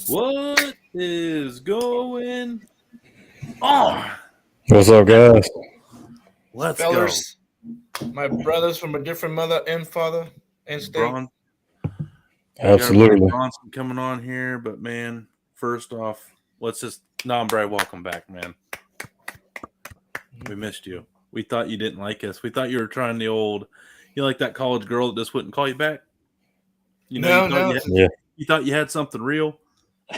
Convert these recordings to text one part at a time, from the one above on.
What is going on? What's up, guys? Let's Fellers, my brothers from a different mother and father and state. Absolutely. Bronson coming on here, but man, first off, let's just Nombre, welcome back, man. We missed you. We thought you didn't like us. We thought you were trying the old, like that college girl that just wouldn't call you back. You thought you had something real.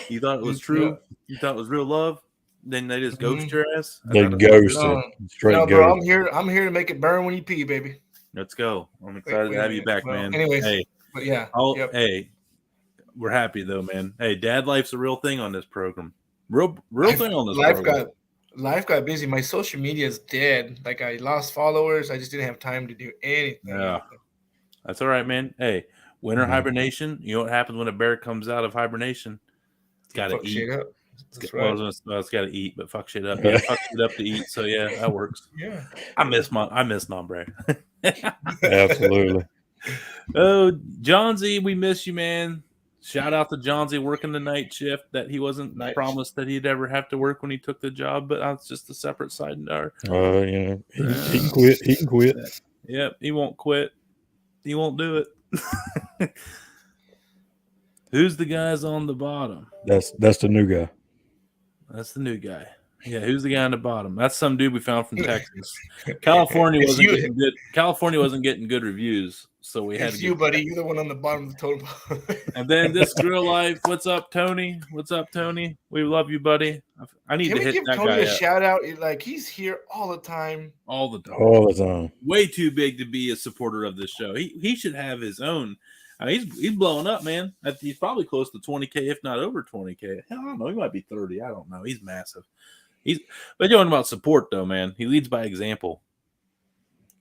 You thought it was true. Yeah. You thought it was real love. Then they just ghost your ass. They ghosted. No, bro, I'm here to make it burn when you pee, baby. Let's go. I'm excited to have you back, man. Anyways, hey, but yeah. Hey, we're happy though, man. Hey, dad life's a real thing on this program. Real thing on this program. Life got busy. My social media is dead. Like I lost followers. I just didn't have time to do anything. Yeah, that's all right, man. Hey, winter hibernation. You know what happens when a bear comes out of hibernation? It's got to eat. Shit up. It's got to eat, but fuck shit up. Yeah, fuck shit up to eat. So yeah, that works. Yeah, I miss Nombre. Absolutely. Oh, John Z, we miss you, man. Shout out to John Z working the night shift that he wasn't promised that he'd ever have to work when he took the job, but that's just a separate side note. He can quit. He can quit. Yep, he won't quit. He won't do it. Who's the guys on the bottom? That's the new guy. That's the new guy. Yeah, who's the guy on the bottom? That's some dude we found from Texas. California wasn't getting good reviews, so we had to. Buddy. You're the one on the bottom of the totem pole. And then this real life. What's up, Tony? What's up, Tony? We love you, buddy. I need to hit that guy. Can we give Tony a shout out? Like he's here all the time. All the time. Way too big to be a supporter of this show. He should have his own. I mean, he's blowing up, man. He's probably close to 20K, if not over 20K. Hell, I don't know. He might be 30. I don't know. He's massive. But you're talking about support, though, man. He leads by example.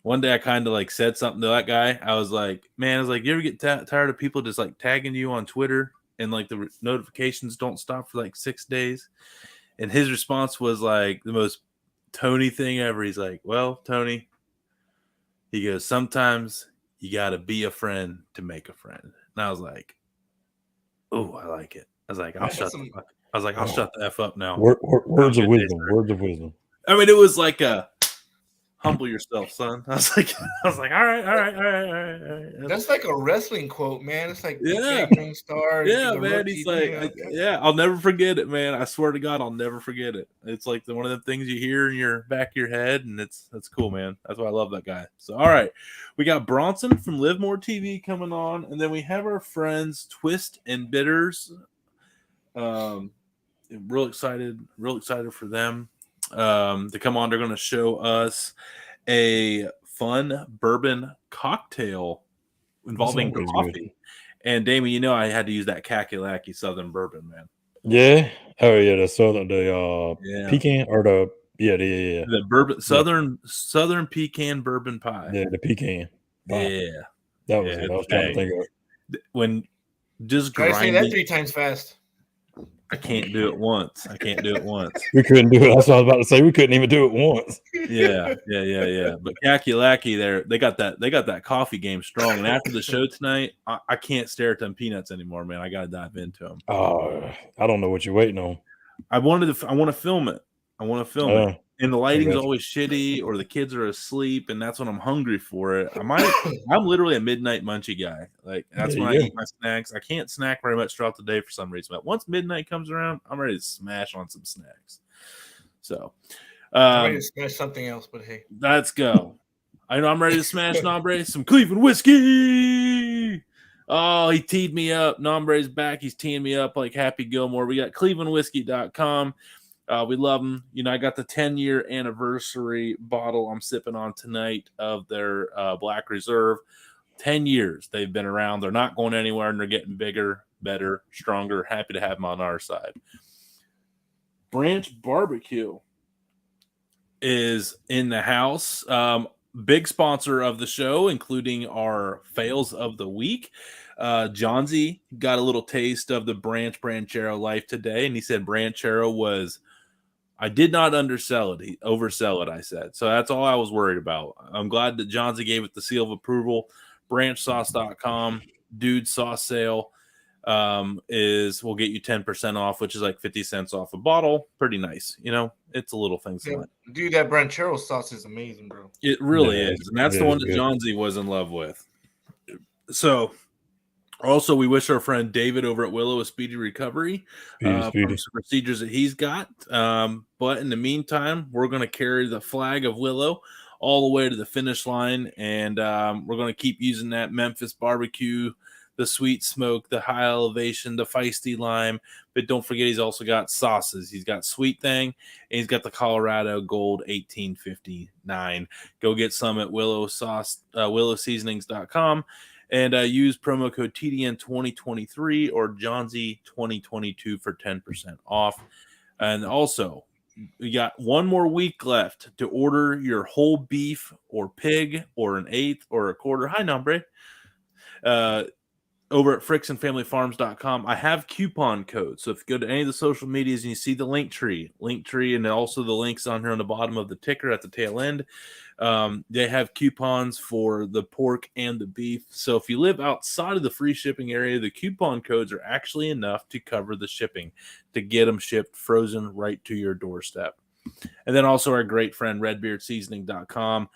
One day I kind of like said something to that guy. I was like, you ever get tired of people just like tagging you on Twitter and like the notifications don't stop for like 6 days? And his response was like the most Tony thing ever. He's like, well, Tony, he goes, sometimes you got to be a friend to make a friend. And I was like, oh, I like it. I was like, I'll shut the F up now. Words of wisdom. I mean, it was like a humble yourself, son. I was like, all right. That's like a wrestling quote, man. It's like star. Yeah, man. He's like, I'll never forget it, man. I swear to God, I'll never forget it. It's like one of the things you hear in your back of your head, and that's cool, man. That's why I love that guy. So, all right, we got Bronson from LiveMoreTV coming on, and then we have our friends Twist and Bitters. Real excited for them to come on. They're going to show us a fun bourbon cocktail involving coffee. Good. And Damien, I had to use that Kakalaki Southern bourbon, man. Yeah. Oh yeah, the Southern pecan or the bourbon Southern pecan bourbon pie. Yeah, the pecan pie. Yeah, that was it. I was trying to think of it. When just grinding, say that 3 times fast. I can't do it once. We couldn't do it. That's what I was about to say. We couldn't even do it once. Yeah. But Kakalaki, they got that coffee game strong. And after the show tonight, I can't stare at them peanuts anymore, man. I got to dive into them. I don't know what you're waiting on. I want to film it. it. And the lighting's always shitty, or the kids are asleep, and that's when I'm hungry for it. I'm literally a midnight munchy guy. Like that's when I eat my snacks. I can't snack very much throughout the day for some reason, but once midnight comes around, I'm ready to smash on some snacks. So, I'm ready to smash something else. But hey, let's go. I know I'm ready to smash Nombre some Cleveland whiskey. Oh, he teed me up. Nombre's back. He's teeing me up like Happy Gilmore. We got ClevelandWhiskey.com. We love them. I got the 10-year anniversary bottle I'm sipping on tonight of their Black Reserve. 10 years they've been around. They're not going anywhere, and they're getting bigger, better, stronger. Happy to have them on our side. Branch Barbecue is in the house. Big sponsor of the show, including our fails of the week. John Z got a little taste of the Branchero life today, and he said Branchero was I did not oversell it, I said. So that's all I was worried about. I'm glad that John Z gave it the seal of approval. Branchsauce.com. dude sauce sale will get you 10% off, which is like 50 cents off a bottle. Pretty nice. It's a little thing. Dude, that ranchero sauce is amazing, bro. It really is. And that's the one that John Z was in love with. So also, we wish our friend David over at Willow a speedy recovery from some procedures that he's got. But in the meantime, we're going to carry the flag of Willow all the way to the finish line. And we're going to keep using that Memphis barbecue, the sweet smoke, the high elevation, the feisty lime. But don't forget, he's also got sauces. He's got Sweet Thing, and he's got the Colorado Gold 1859. Go get some at willowseasonings.com. And use promo code TDN 2023 or Johnzy 2022 for 10% off. And also, we got one more week left to order your whole beef or pig or an eighth or a quarter. Hi, Nombre. Over at fricksandfamilyfarms.com. I have coupon codes. So if you go to any of the social medias and you see the link tree, and also the links on here on the bottom of the ticker at the tail end, they have coupons for the pork and the beef. So if you live outside of the free shipping area, the coupon codes are actually enough to cover the shipping to get them shipped frozen right to your doorstep. And then also our great friend redbeardseasoning.com.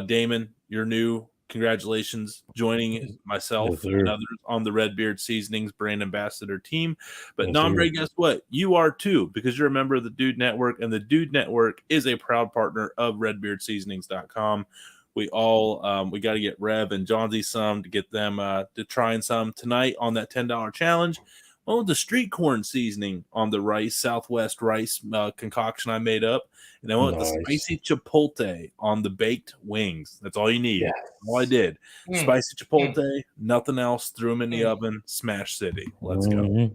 Damon, you're new. Congratulations joining myself and others on the Redbeard Seasonings brand ambassador team. But Nombre, guess what? You are too, because you're a member of the Dude Network, and the Dude Network is a proud partner of redbeardseasonings.com. We all we got to get Rev and Johnsy some to get them to trying some tonight on that $10 challenge. Oh, the street corn seasoning on the Southwest rice concoction I made up. And I went with the spicy chipotle on the baked wings. That's all you need. Yes. All I did. Spicy chipotle, nothing else. Threw them in the oven. Smash City. Let's go.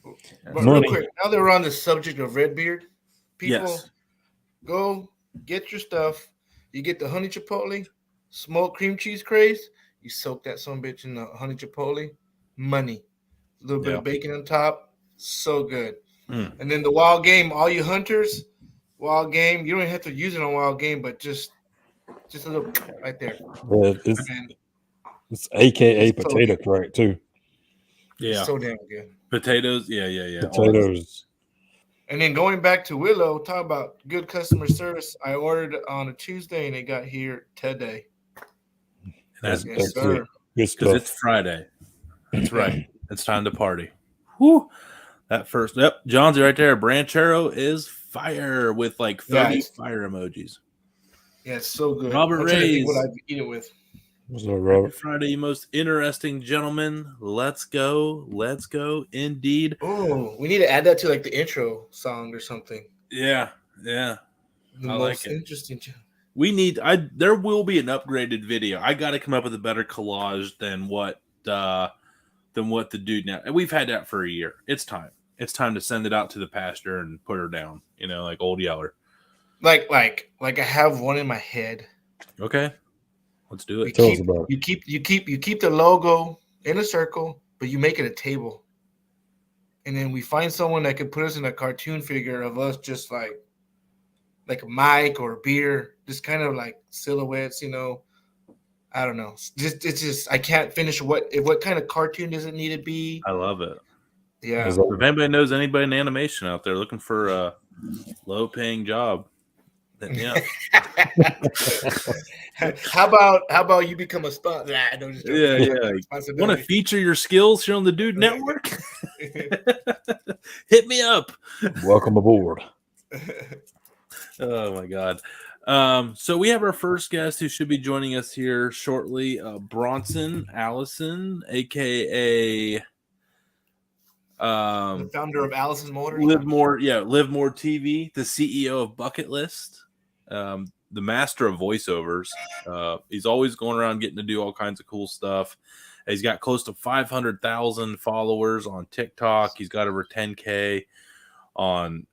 But real quick, now that we're on the subject of Redbeard, people, go get your stuff. You get the honey chipotle, smoked cream cheese craze. You soak that son bitch in the honey chipotle. Money. A little bit of bacon on top. So good. And then the wild game, all you hunters, wild game. You don't have to use it on wild game, but just a little right there. Well, it's AKA potato crack too. Yeah. So damn good. Potatoes. Yeah. Potatoes. And then going back to Willow, talk about good customer service. I ordered on a Tuesday and it got here today. That's sir. Because it's Friday. That's right. It's time to party. Whoo! That first, John's right there. Branchero is fire with like 30 fire emojis. Yeah, it's so good. Robert Reyes. What I'd eat it with. What's up, Robert? Friday, you most interesting gentleman. Let's go. Indeed. Oh, we need to add that to like the intro song or something. Yeah. The most interesting. We need. There will be an upgraded video. I got to come up with a better collage than what the dude now. And we've had that for a year. It's time. It's time to send it out to the pasture and put her down. Like Old Yeller. Like I have one in my head. Okay, let's do it. Tell us about it. You keep the logo in a circle, but you make it a table. And then we find someone that can put us in a cartoon figure of us just like a mic or a beer, just kind of like silhouettes, I don't know. It's just I can't finish what kind of cartoon does it need to be? I love it. Yeah. If anybody knows anybody in animation out there looking for a low-paying job, then yeah. How about you become a sponsor? Want to feature your skills here on the Dude Network? Hit me up. Welcome aboard. Oh my God. So we have our first guest who should be joining us here shortly, Bronson Allison, aka the founder of Allison Motors. Live More TV, the CEO of Bucket List, the master of voiceovers. He's always going around getting to do all kinds of cool stuff. He's got close to 500,000 followers on TikTok. He's got over 10K on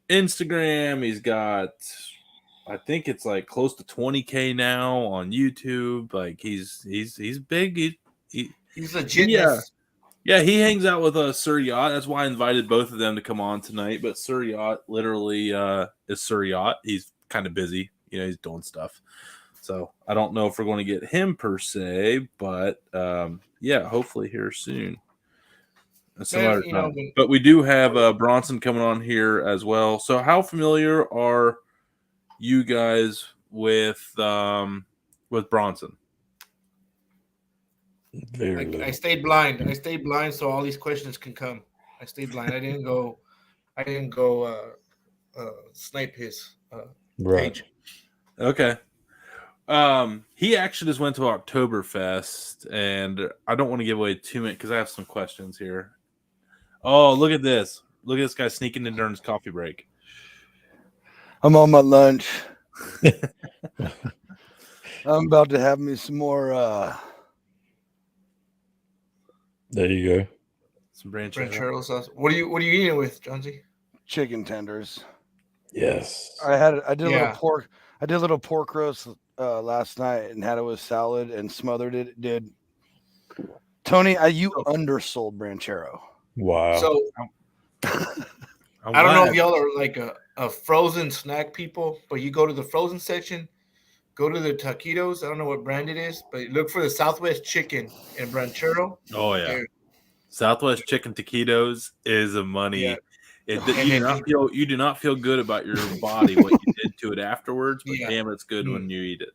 Instagram. He's got, I think it's like close to 20K now on YouTube. Like he's big. He's legit. Yeah, he hangs out with Sir Yacht. That's why I invited both of them to come on tonight. But Sir Yacht literally is Sir Yacht. He's kind of busy. He's doing stuff. So I don't know if we're going to get him per se, but yeah, hopefully here soon. But we do have Bronson coming on here as well. So how familiar are you guys with Bronson? I stayed blind. So all these questions can come. I stayed blind. I didn't go snipe his page. Okay. He actually just went to Oktoberfest, and I don't want to give away too many because I have some questions here. Oh, look at this. Look at this guy sneaking in during his coffee break. I'm on my lunch. I'm about to have me some more. There you go. Some ranchero sauce. What are you eating it with, Johnsy? Chicken tenders. Yes. I did a little pork roast last night and had it with salad and smothered it. Did Tony? You undersold ranchero. Wow. So I don't know if y'all are like a frozen snack people, but you go to the frozen section, go to the taquitos. I don't know what brand it is, but look for the Southwest Chicken and ranchero. Oh yeah, there. Southwest Chicken taquitos is a money. Yeah. You do not feel good about your body what you did to it afterwards, but damn, it's good when you eat it.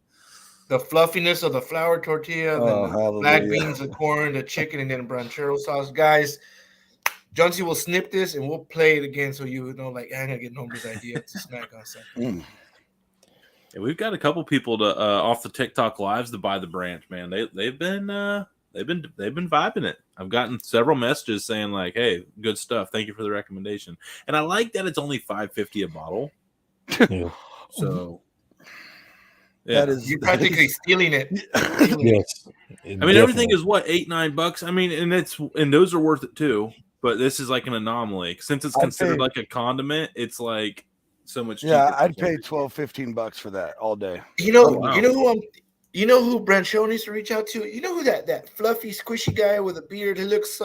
The fluffiness of the flour tortilla, the black beans, the corn, the chicken, and then ranchero sauce. Guys, Johnsy will snip this and we'll play it again so you know, like, I'm gonna get Nombra's idea to snack on something. Yeah, we've got a couple people to off the TikTok lives to buy the branch, man. They've been vibing it. I've gotten several messages saying like, "Hey, good stuff. Thank you for the recommendation." And I like that it's only $5.50 a bottle. Yeah. So yeah, you're practically stealing it. Yes. I mean, everything is what, $8-9. I mean, and those are worth it too. But this is like an anomaly since it's considered like a condiment. It's like so much cheaper. Yeah, I'd pay $12-15 for that all day. You know who Brancho needs to reach out to? You know who that fluffy, squishy guy with a beard? He looks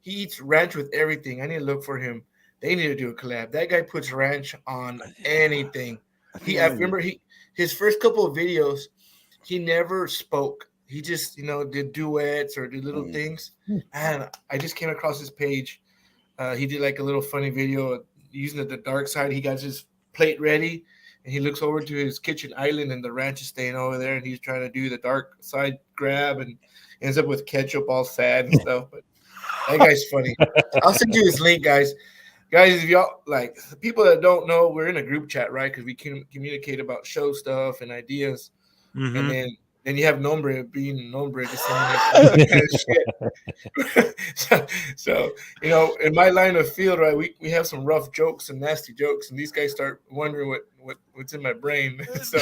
he eats ranch with everything. I need to look for him. They need to do a collab. That guy puts ranch on anything. I remember his first couple of videos, he never spoke. He just, did duets or did little things. And I just came across his page. He did like a little funny video using the dark side. He got his plate ready and he looks over to his kitchen island and the ranch is staying over there. And he's trying to do the dark side grab and ends up with ketchup all sad and stuff. But that guy's funny. I'll send you his link, guys. Guys, if y'all like the people that don't know, we're in a group chat, right? Because we can communicate about show stuff and ideas. Mm-hmm. And then you have Nombre being Nombre just saying that shit. so in my line of field, right, we have some rough jokes and nasty jokes, and these guys start wondering what's in my brain. So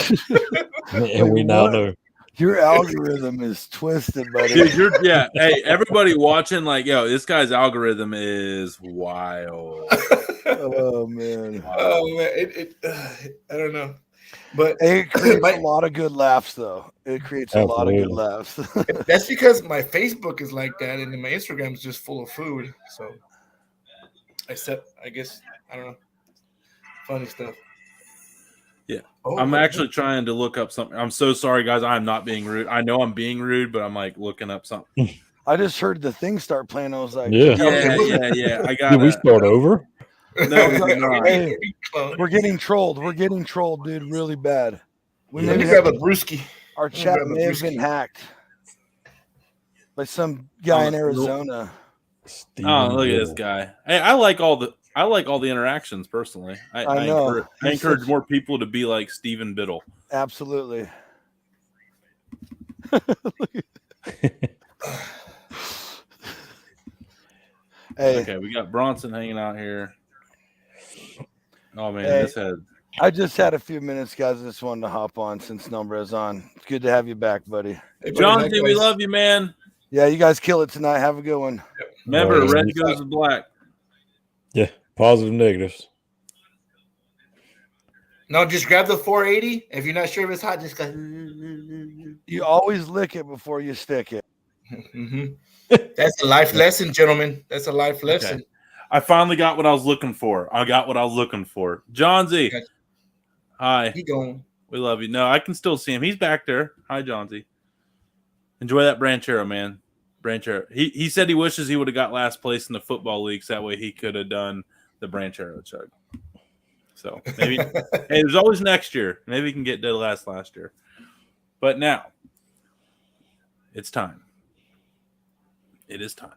and we now know. Your algorithm is twisted, buddy. Dude, hey, everybody watching, like, yo, this guy's algorithm is wild. Oh man. I don't know. But it creates a lot of good laughs, though. It creates a lot of good laughs. That's because my Facebook is like that, and then my Instagram is just full of food. So, I guess, I don't know, funny stuff. Yeah, I'm actually trying to look up something. I'm so sorry, guys. I'm not being rude. I know I'm being rude, but I'm like looking up something. I just heard the thing start playing. I was like, yeah. I got. Did we start over? No, hey, we're getting trolled. We're getting trolled, dude, really bad. Let me grab a brewski. Our chat may have been hacked by some guy in Arizona. Oh, look at this guy. Hey, I like all the interactions personally. I know. I encourage more people to be like Stephen Biddle. Absolutely. Hey. Okay, we got Bronson hanging out here. Oh man, I just had a few minutes, guys. I just wanted to hop on since Nombra's on. It's good to have you back, buddy. Hey, John, we love you, man. Yeah, you guys kill it tonight. Have a good one. Remember, red goes to black. Yeah, positive, negatives. No, just grab the 480. If you're not sure if it's hot, just go. You always lick it before you stick it. Mm-hmm. That's a life lesson, gentlemen. That's a life lesson. Okay. I finally got what I was looking for. John Z. Hi. He going. We love you. No, I can still see him. He's back there. Hi, Johnsy. Enjoy that Branchero, man. Branchero. He said he wishes he would have got last place in the football leagues. That way he could have done the Branchero chug. So maybe hey, there's always next year. Maybe we can get dead last year. But now it's time. It is time.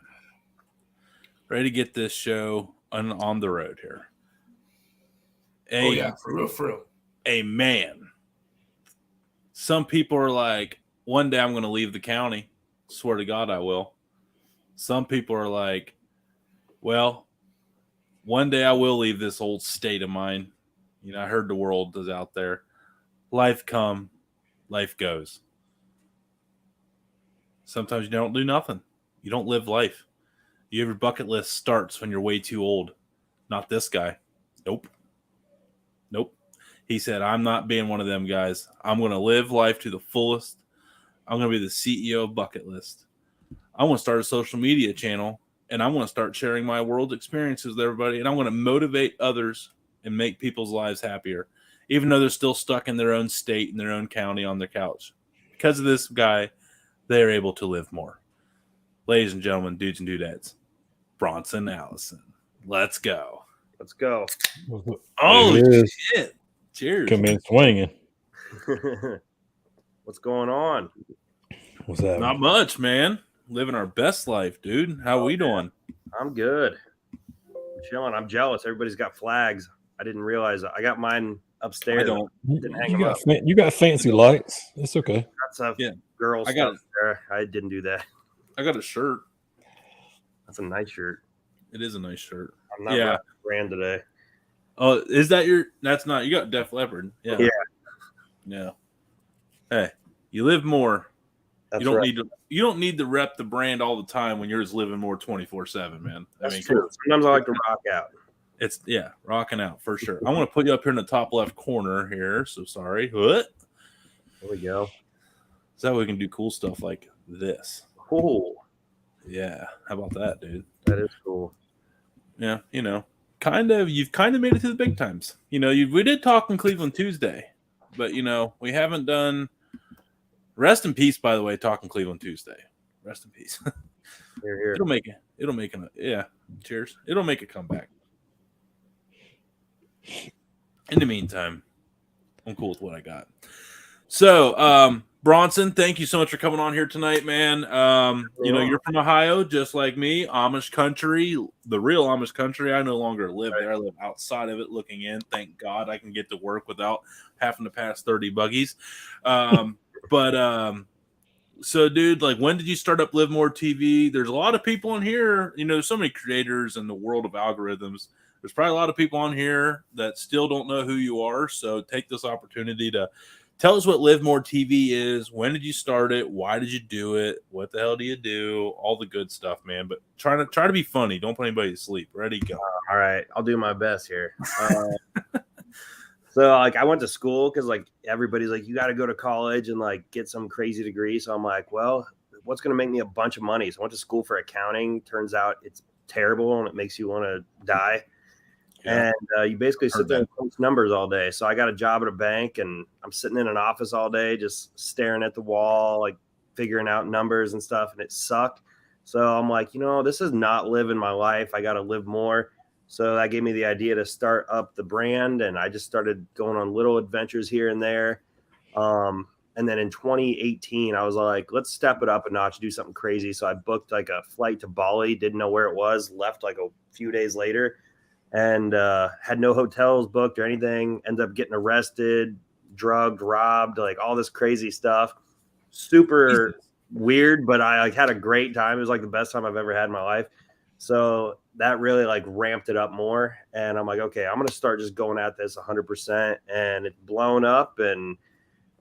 Ready to get this show on the road here. For real. A man. Some people are like, one day I'm going to leave the county. Swear to God, I will. Some people are like, well, one day I will leave this old state of mine. You know, I heard the world is out there. Life come, life goes. Sometimes you don't do nothing. You don't live life. Your bucket list starts when you're way too old. Not this guy. Nope. He said, I'm not being one of them guys. I'm going to live life to the fullest. I'm going to be the CEO of Bucket List. I want to start a social media channel, and I want to start sharing my world experiences with everybody, and I want to motivate others and make people's lives happier, even though they're still stuck in their own state, in their own county, on their couch. Because of this guy, they're able to live more. Ladies and gentlemen, dudes and dudettes, Bronson Allison. Let's go. Holy shit. Cheers. Come in swinging. What's going on? What's that? Not much, man. Living our best life, dude. How we doing? I'm good. I'm chilling. I'm jealous. Everybody's got flags. I didn't realize I got mine upstairs. I don't. Didn't hang them up. You got fancy lights. It's okay. That's a girl I got stuff there. I didn't do that. I got a shirt. That's a nice shirt. It is a nice shirt. I'm not wearing brand today. Oh, is that your? That's not. You got Def Leppard. Yeah. Hey, you live more. That's you don't right. need to. You don't need to rep the brand all the time when you're just living more 24/7, man. That's true. Sometimes I like to rock out. It's rocking out for sure. I want to put you up here in the top left corner here. So sorry. What? There we go. So that way we can do cool stuff like this. Cool. Yeah. How about that, dude? That is cool. Yeah. You know, you've kind of made it to the big times. You know, we did talk on Cleveland Tuesday, but you know, we haven't done. Rest in peace, by the way. Talking Cleveland Tuesday. Rest in peace. Here. It'll make it. Cheers. It'll make a comeback. In the meantime, I'm cool with what I got. So, Bronson, thank you so much for coming on here tonight, man. You know, you're from Ohio, just like me. Amish country, the real Amish country. I no longer live there. I live outside of it looking in. Thank God I can get to work without having to pass 30 buggies. So, dude, like, when did you start up LiveMoreTV? There's a lot of people in here. You know, so many creators in the world of algorithms. There's probably a lot of people on here that still don't know who you are. So take this opportunity to tell us what LiveMoreTV is. When did you start it? Why did you do it? What the hell do you do? All the good stuff, man. But try to be funny. Don't put anybody to sleep. Ready, go. All right. I'll do my best here. So, like, I went to school because, like, everybody's like, you got to go to college and, like, get some crazy degree. So I'm like, well, what's going to make me a bunch of money? So I went to school for accounting. Turns out it's terrible and it makes you want to die. Yeah. And you basically sit there and punch numbers all day. So I got a job at a bank and I'm sitting in an office all day just staring at the wall, like figuring out numbers and stuff. And it sucked. So I'm like, you know, this is not living my life. I got to live more. So that gave me the idea to start up the brand. And I just started going on little adventures here and there. And then in 2018, I was like, let's step it up a notch, do something crazy. So I booked like a flight to Bali, didn't know where it was, left like a few days later. And had no hotels booked or anything. Ended up getting arrested, drugged, robbed, like all this crazy stuff. Super weird, but I like had a great time. It was like the best time I've ever had in my life. So that really like ramped it up more. And I'm like, okay, I'm going to start just going at this 100%. And it's blown up. And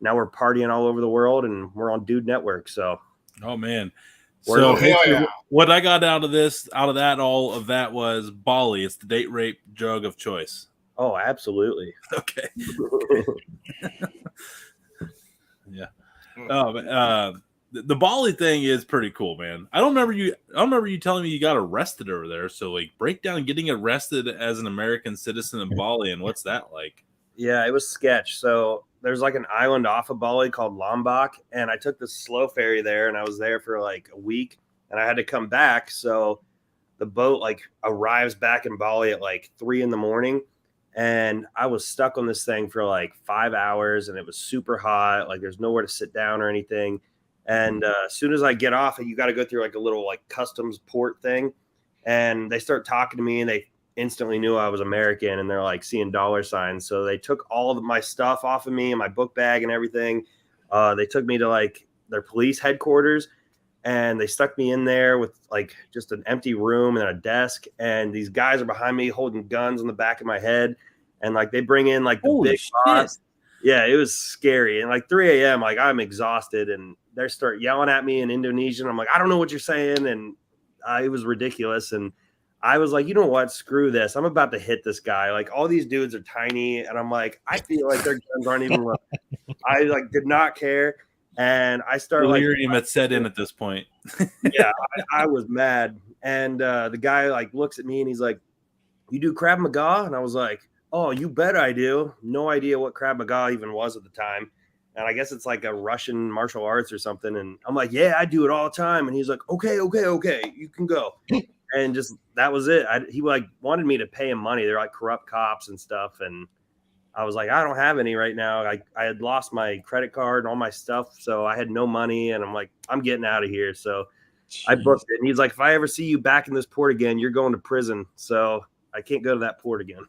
now we're partying all over the world and we're on Dude Network. So, oh, man. So what I got out of that was Bali. It's the date rape drug of choice. Oh, absolutely. Okay. Yeah. Oh, but, the Bali thing is pretty cool, man. I don't remember you telling me you got arrested over there. So like break down getting arrested as an American citizen in Bali and what's that like? Yeah, it was sketch. So there's like an island off of Bali called Lombok, and I took the slow ferry there, and I was there for like a week, and I had to come back. So the boat like arrives back in Bali at like 3 a.m, and I was stuck on this thing for like 5 hours, and it was super hot. Like there's nowhere to sit down or anything. And as soon as I get off, you got to go through like a little like customs port thing, and they start talking to me, and they instantly knew I was American, and they're like seeing dollar signs. So they took all of my stuff off of me and my book bag and everything. They took me to like their police headquarters, and they stuck me in there with like just an empty room and a desk. And these guys are behind me holding guns on the back of my head. And like, they bring in like the Holy big boss. Yeah, it was scary. And like 3 a.m, like I'm exhausted, and they start yelling at me in Indonesian. I'm like, I don't know what you're saying. And it was ridiculous. And I was like, you know what? Screw this. I'm about to hit this guy. Like all these dudes are tiny. And I'm like, I feel like their guns aren't even loaded. I like did not care. And I started delirium had set in at this point. Yeah, I was mad. And the guy like looks at me and he's like, you do Krav Maga? And I was like, oh, you bet I do. No idea what Krav Maga even was at the time. And I guess it's like a Russian martial arts or something. And I'm like, yeah, I do it all the time. And he's like, okay, you can go. And just that was it. He like wanted me to pay him money. They're like corrupt cops and stuff. And I was like, I don't have any right now. I had lost my credit card and all my stuff. So I had no money. And I'm like, I'm getting out of here. So I booked it. And he's like, if I ever see you back in this port again, you're going to prison. So I can't go to that port again.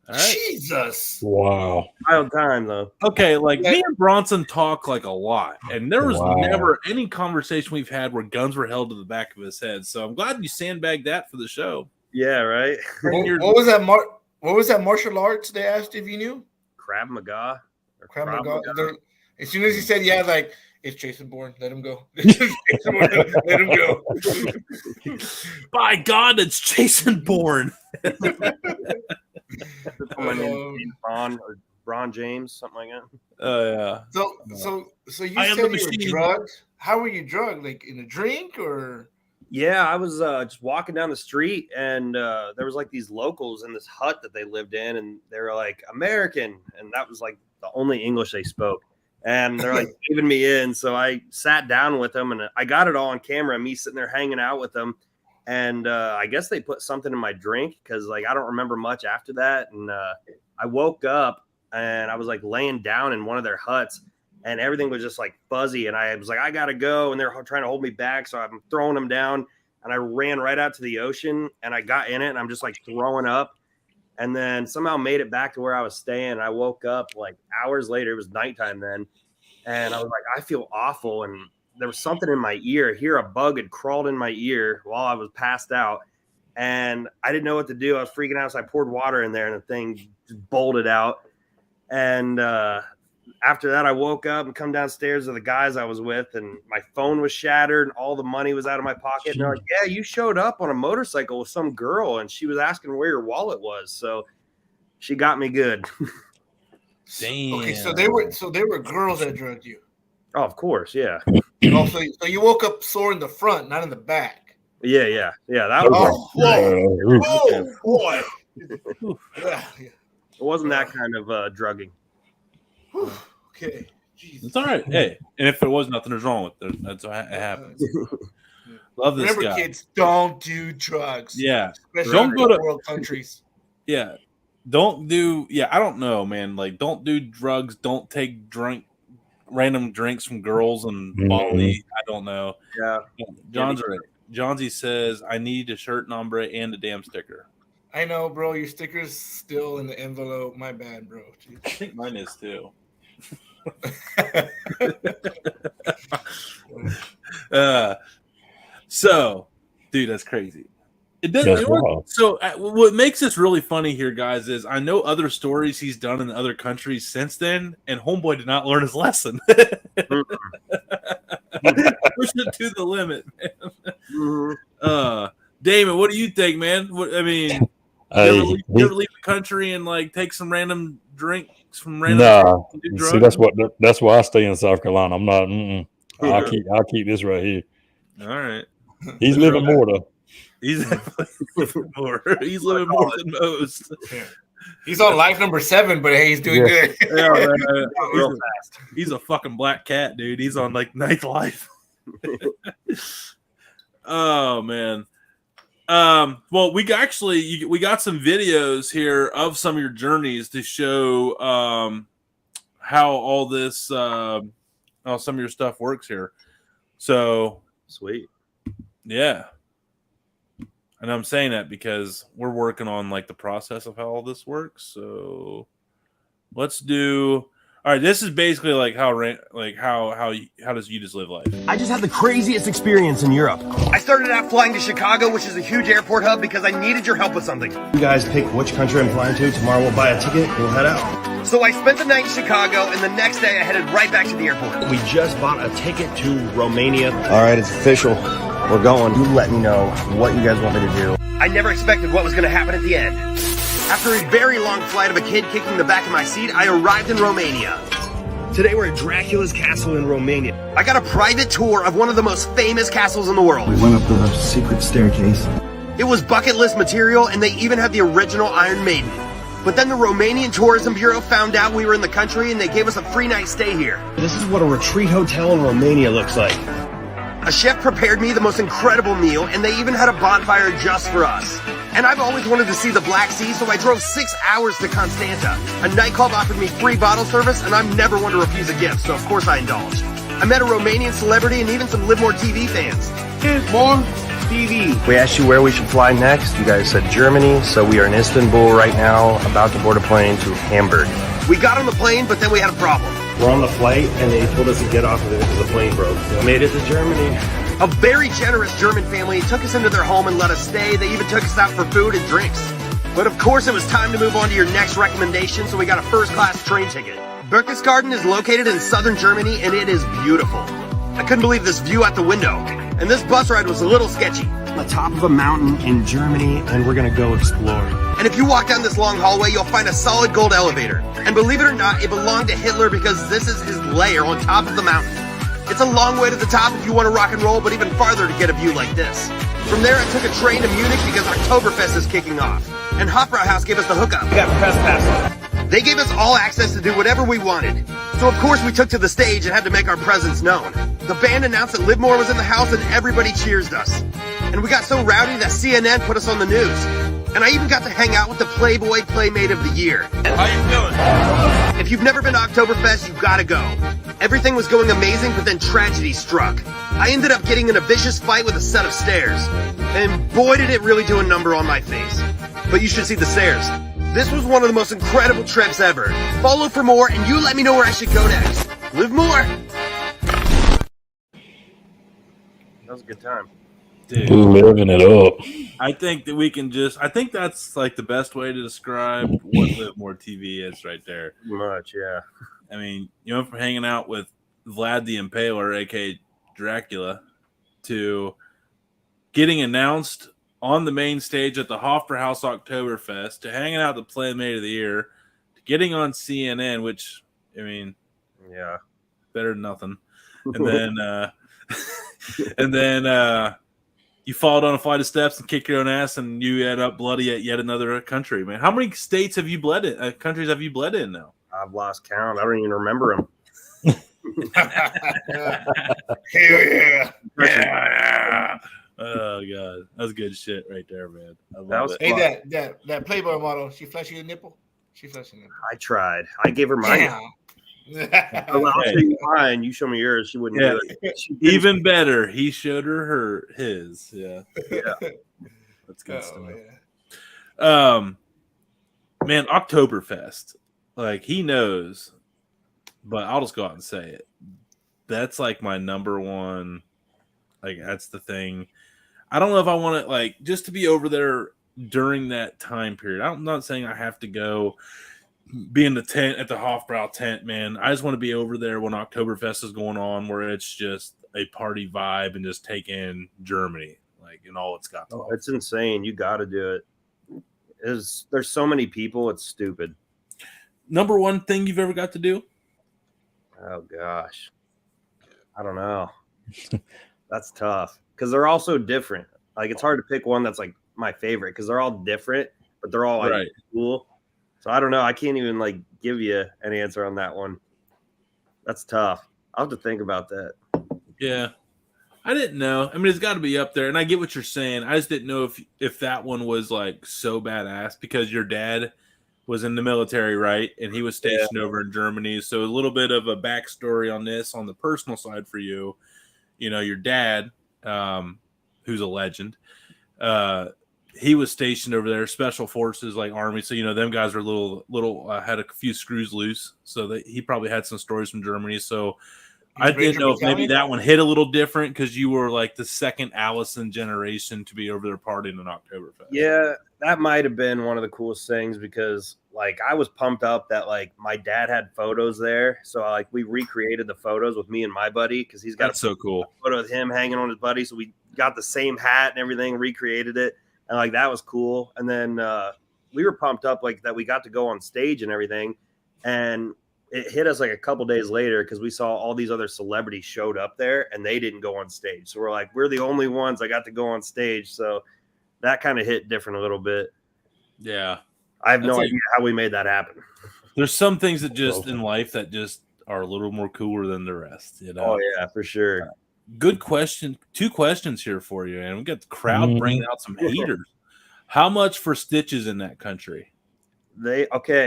All right. Jesus. Wow. Wild time though. Okay, like me and Bronson talk like a lot, and there was never any conversation we've had where guns were held to the back of his head. So I'm glad you sandbagged that for the show. Yeah, right. What was that? What was that martial arts they asked if you knew? Krav Maga. Krav Maga. As soon as he said, yeah, like it's Jason Bourne. Let him go. Let him go. By God, it's Jason Bourne. My name is Bron or Bron James, something like that. Oh yeah. So you said you were drugged. How were you drugged? Like in a drink or? Yeah, I was just walking down the street, and there was like these locals in this hut that they lived in, and they were like American, and that was like the only English they spoke. And they're like keeping me in, so I sat down with them, and I got it all on camera. Me sitting there hanging out with them. And I guess they put something in my drink because, like, I don't remember much after that. And I woke up and I was like laying down in one of their huts, and everything was just like fuzzy. And I was like, I gotta go. And they're trying to hold me back, so I'm throwing them down. And I ran right out to the ocean, and I got in it, and I'm just like throwing up. And then somehow made it back to where I was staying. I woke up like hours later. It was nighttime then, and I was like, I feel awful. And there was something in my ear. Here, a bug had crawled in my ear while I was passed out, and I didn't know what to do. I was freaking out, so I poured water in there, and the thing just bolted out. And after that, I woke up and come downstairs to the guys I was with, and my phone was shattered, and all the money was out of my pocket. And they're like, "Yeah, you showed up on a motorcycle with some girl, and she was asking where your wallet was." So she got me good. Damn. Okay, so they were girls that drugged you. Oh, of course, yeah. Oh, so you woke up sore in the front, not in the back. Yeah. That was boy. It wasn't that kind of drugging. Okay, Jesus. It's all right. Hey, and if there was nothing wrong with it, that's what happens. Love this Remember, guy. kids, don't do drugs. Yeah, especially don't go to world countries. Yeah, don't do. Yeah, I don't know, man. Like, don't do drugs. Don't take random drinks from girls and Bali. I don't know. Yeah. Johnsy says, I need a shirt, nombre, and a damn sticker. I know, bro. Your sticker's still in the envelope. My bad, bro. Jeez. I think mine is too. So, dude, that's crazy. It doesn't. So, what makes this really funny here, guys, is I know other stories he's done in other countries since then, and homeboy did not learn his lesson. Push it to the limit, man. Damon, what do you think, man? You ever leave the country and like take some random drinks from random? See, that's why I stay in South Carolina. I'm not. I'll keep this right here. All right. He's living more though. He's living more than most. He's on life number 7, but hey, he's doing good. Yeah, man. He's a fucking black cat, dude. He's on like 9th life. Oh man. Well, we got some videos here of some of your journeys to show how all this how some of your stuff works here. So sweet. Yeah. And I'm saying that because we're working on like the process of how all this works. So let's do. All right, this is basically like how does you just live life? I just had the craziest experience in Europe. I started out flying to Chicago, which is a huge airport hub, because I needed your help with something. You guys pick which country I'm flying to. Tomorrow we'll buy a ticket. We'll head out. So I spent the night in Chicago, and the next day I headed right back to the airport. We just bought a ticket to Romania. All right, it's official. We're going. You let me know what you guys want me to do. I never expected what was going to happen at the end. After a very long flight of a kid kicking the back of my seat, I arrived in Romania. Today we're at Dracula's castle in Romania. I got a private tour of one of the most famous castles in the world. We went up the secret staircase. It was bucket list material, and they even had the original Iron Maiden. But then the Romanian Tourism Bureau found out we were in the country, and they gave us a free night stay here. This is what a retreat hotel in Romania looks like. A chef prepared me the most incredible meal, and they even had a bonfire just for us. And I've always wanted to see the Black Sea, so I drove 6 hours to Constanta. A night club offered me free bottle service, and I'm never one to refuse a gift, so of course I indulged. I met a Romanian celebrity and even some LiveMoreTV fans. LiveMoreTV. We asked you where we should fly next. You guys said Germany, so we are in Istanbul right now, about to board a plane to Hamburg. We got on the plane, but then we had a problem. We're on the flight, and they told us to get off of it because the plane broke. We made it to Germany. A very generous German family took us into their home and let us stay. They even took us out for food and drinks. But of course, it was time to move on to your next recommendation, so we got a first-class train ticket. Berchtesgaden is located in southern Germany, and it is beautiful. I couldn't believe this view out the window. And this bus ride was a little sketchy. On the top of a mountain in Germany, and we're going to go explore. And if you walk down this long hallway, you'll find a solid gold elevator. And believe it or not, it belonged to Hitler because this is his lair on top of the mountain. It's a long way to the top if you want to rock and roll, but even farther to get a view like this. From there, I took a train to Munich because Oktoberfest is kicking off. And Hofbrauhaus gave us the hookup. We got fest passes. They gave us all access to do whatever we wanted. So of course we took to the stage and had to make our presence known. The band announced that Livmore was in the house and everybody cheersed us. And we got so rowdy that CNN put us on the news. And I even got to hang out with the Playboy Playmate of the Year. How you feeling? If you've never been to Oktoberfest, you've got to go. Everything was going amazing, but then tragedy struck. I ended up getting in a vicious fight with a set of stairs. And boy, did it really do a number on my face. But you should see the stairs. This was one of the most incredible trips ever. Follow for more, and you let me know where I should go next. Live more. That was a good time. Dude, living it up. I think that we can I think that's like the best way to describe what LiveMoreTV is right there. Pretty much, yeah. I mean, you went from hanging out with Vlad the Impaler, aka Dracula, to getting announced on the main stage at the Hofbrauhaus Oktoberfest, to hanging out the Playmate of the Year, to getting on CNN, which, I mean, yeah, better than nothing. And then, you fall down a flight of steps and kick your own ass, and you end up bloody at yet another country, man. How many states have you bled in? Countries have you bled in now? I've lost count. I don't even remember them. Hell yeah. Yeah. Oh god, that's good shit right there, man. I love it. Hey, that Playboy model, she flashed you a nipple? She flashed a nipple. I tried. I gave her mine. I'll show you mine. You show me yours. She wouldn't do it. Even better, he showed her his. Yeah. That's good stuff. Man, Oktoberfest. Like, he knows, but I'll just go out and say it. That's like my number one. Like, that's the thing. I don't know if I want to, like, just to be over there during that time period. I'm not saying I have to go be in the tent at the Hofbrau tent, man. I just want to be over there when Oktoberfest is going on, where it's just a party vibe and just take in Germany, like, in all it's got. Oh, it's insane. You got to do it. There's so many people. It's stupid. Number one thing you've ever got to do? Oh gosh, I don't know. That's tough because they're all so different. Like, it's hard to pick one that's like my favorite because they're all different, but they're all like cool. So I don't know. I can't even like give you an answer on that one. That's tough. I'll have to think about that. Yeah. I didn't know. I mean, it's got to be up there, and I get what you're saying. I just didn't know if that one was like so badass because your dad was in the military, right? And he was stationed over in Germany. So a little bit of a backstory on this on the personal side for you. You know, your dad, who's a legend, he was stationed over there, special forces, like Army. So, you know, them guys were little had a few screws loose. So he probably had some stories from Germany. So I didn't know if maybe that one hit a little different because you were like the second Allison generation to be over there partying in Oktoberfest. Yeah, that might have been one of the coolest things because like I was pumped up that like my dad had photos there. So like we recreated the photos with me and my buddy because he's got so cool photo of him hanging on his buddy. So we got the same hat and everything, recreated it. And like that was cool. And then we were pumped up like that we got to go on stage and everything. And it hit us like a couple days later because we saw all these other celebrities showed up there and they didn't go on stage. So we're like, we're the only ones that got to go on stage. So that kind of hit different a little bit. Yeah. I have no idea how we made that happen. There's some things that just in life that just are a little more cooler than the rest, you know? Oh, yeah, for sure. Good question. 2 questions here for you, and we got the crowd bringing out some haters. How much for stitches in that country?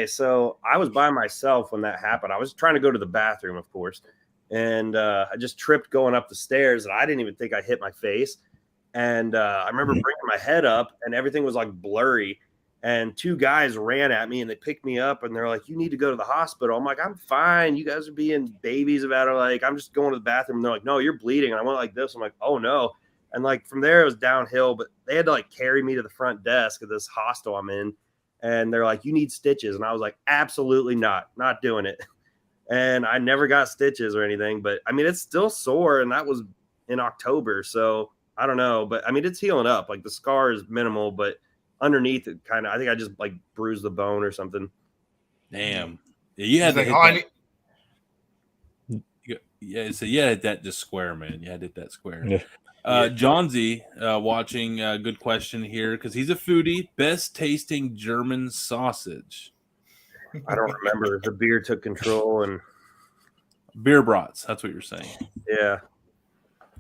So I was by myself when that happened. I was trying to go to the bathroom, of course, and I just tripped going up the stairs, and I didn't even think I hit my face. And I remember bringing my head up, and everything was like blurry. And 2 guys ran at me, and they picked me up, and they're like, "You need to go to the hospital." I'm like, "I'm fine. You guys are being babies about it. Like, I'm just going to the bathroom." And they're like, "No, you're bleeding." And I went like this. I'm like, "Oh no!" And like from there, it was downhill. But they had to like carry me to the front desk of this hostel I'm in. And they're like, "You need stitches." And I was like, "Absolutely not doing it." And I never got stitches or anything, but I mean, it's still sore. And that was in October. So I don't know, but I mean, it's healing up. Like the scar is minimal, but underneath it I think I just like bruised the bone or something. Damn. Yeah, you had to hit that. Yeah, so you had that just square, man. You had to hit that square. Yeah. John Z watching, good question here because he's a foodie. Best tasting German sausage. I don't remember. The beer took control and beer brats. That's what you're saying. Yeah.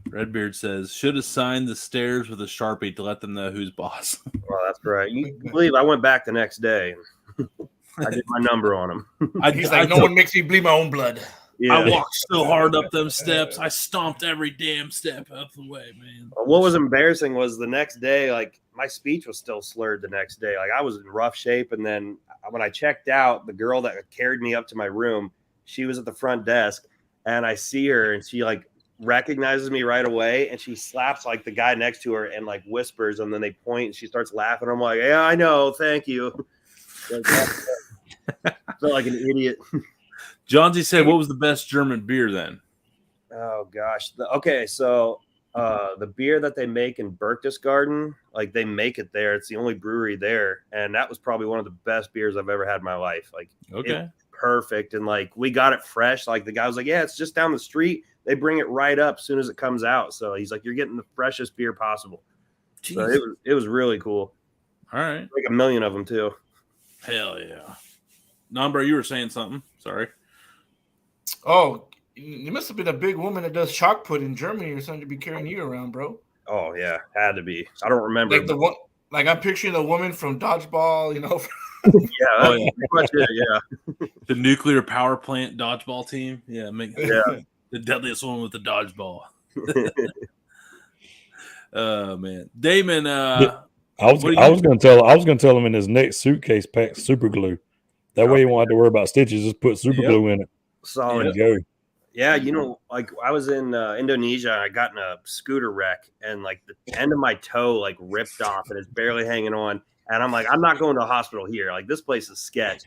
Redbeard says should have signed the stairs with a Sharpie to let them know who's boss. Well, that's right. You believe I went back the next day. I did my number on him. He's like, no one makes me bleed my own blood. Yeah. I walked so hard up them steps. I stomped every damn step up the way, man. What was embarrassing was the next day, like my speech was still slurred the next day. Like I was in rough shape. And then when I checked out, the girl that carried me up to my room, she was at the front desk and I see her and she like recognizes me right away. And she slaps like the guy next to her and like whispers. And then they point and she starts laughing. I'm like, yeah, I know. Thank you. I felt like an idiot. Johnsy said, what was the best German beer then? Oh, gosh. So the beer that they make in Berchtesgaden, like they make it there. It's the only brewery there. And that was probably one of the best beers I've ever had in my life. Like, okay, perfect. And like, we got it fresh. Like the guy was like, yeah, it's just down the street. They bring it right up as soon as it comes out. So he's like, you're getting the freshest beer possible. Jeez. So it was really cool. All right. Like a million of them too. Hell yeah. Nombra, you were saying something. Sorry. Oh, you must have been a big woman that does chalk put in Germany or something to be carrying you around, bro. Oh yeah, had to be. I don't remember. Like the one, like I'm picturing the woman from Dodgeball, you know. Yeah, that's pretty much it, yeah. The nuclear power plant dodgeball team. Yeah, the deadliest one with the dodgeball. Oh man, Damon. I was going to tell him in his next suitcase pack super glue. That way you won't have to worry about stitches. Just put super glue in it. Solid. Go. Yeah, you know, like I was in Indonesia. I got in a scooter wreck, and like the end of my toe like ripped off, and it's barely hanging on. And I'm like, I'm not going to a hospital here. Like this place is sketch.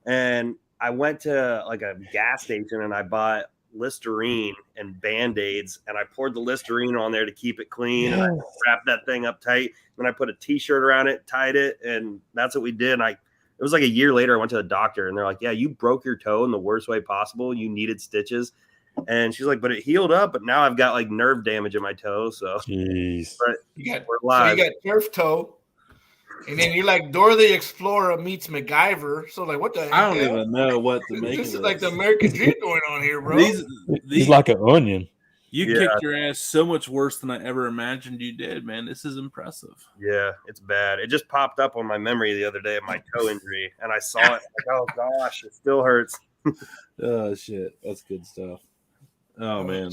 And I went to like a gas station, and I bought Listerine and Band-Aids, and I poured the Listerine on there to keep it clean, and I wrapped that thing up tight. Then I put a t-shirt around it, tied it, and that's what we did. And it was like a year later, I went to the doctor, and they're like, yeah, you broke your toe in the worst way possible. You needed stitches. And she's like, but it healed up, but now I've got like nerve damage in my toe. So jeez. You got turf toe. And then you're like Dora the Explorer meets MacGyver. So like, what the heck? I don't even know what to make This of is like the American dream going on here, bro. He's like an onion. You kicked your ass so much worse than I ever imagined you did, man. This is impressive. Yeah, it's bad. It just popped up on my memory the other day of my toe injury, and I saw it. Like, oh gosh, it still hurts. Oh shit, that's good stuff. Oh man.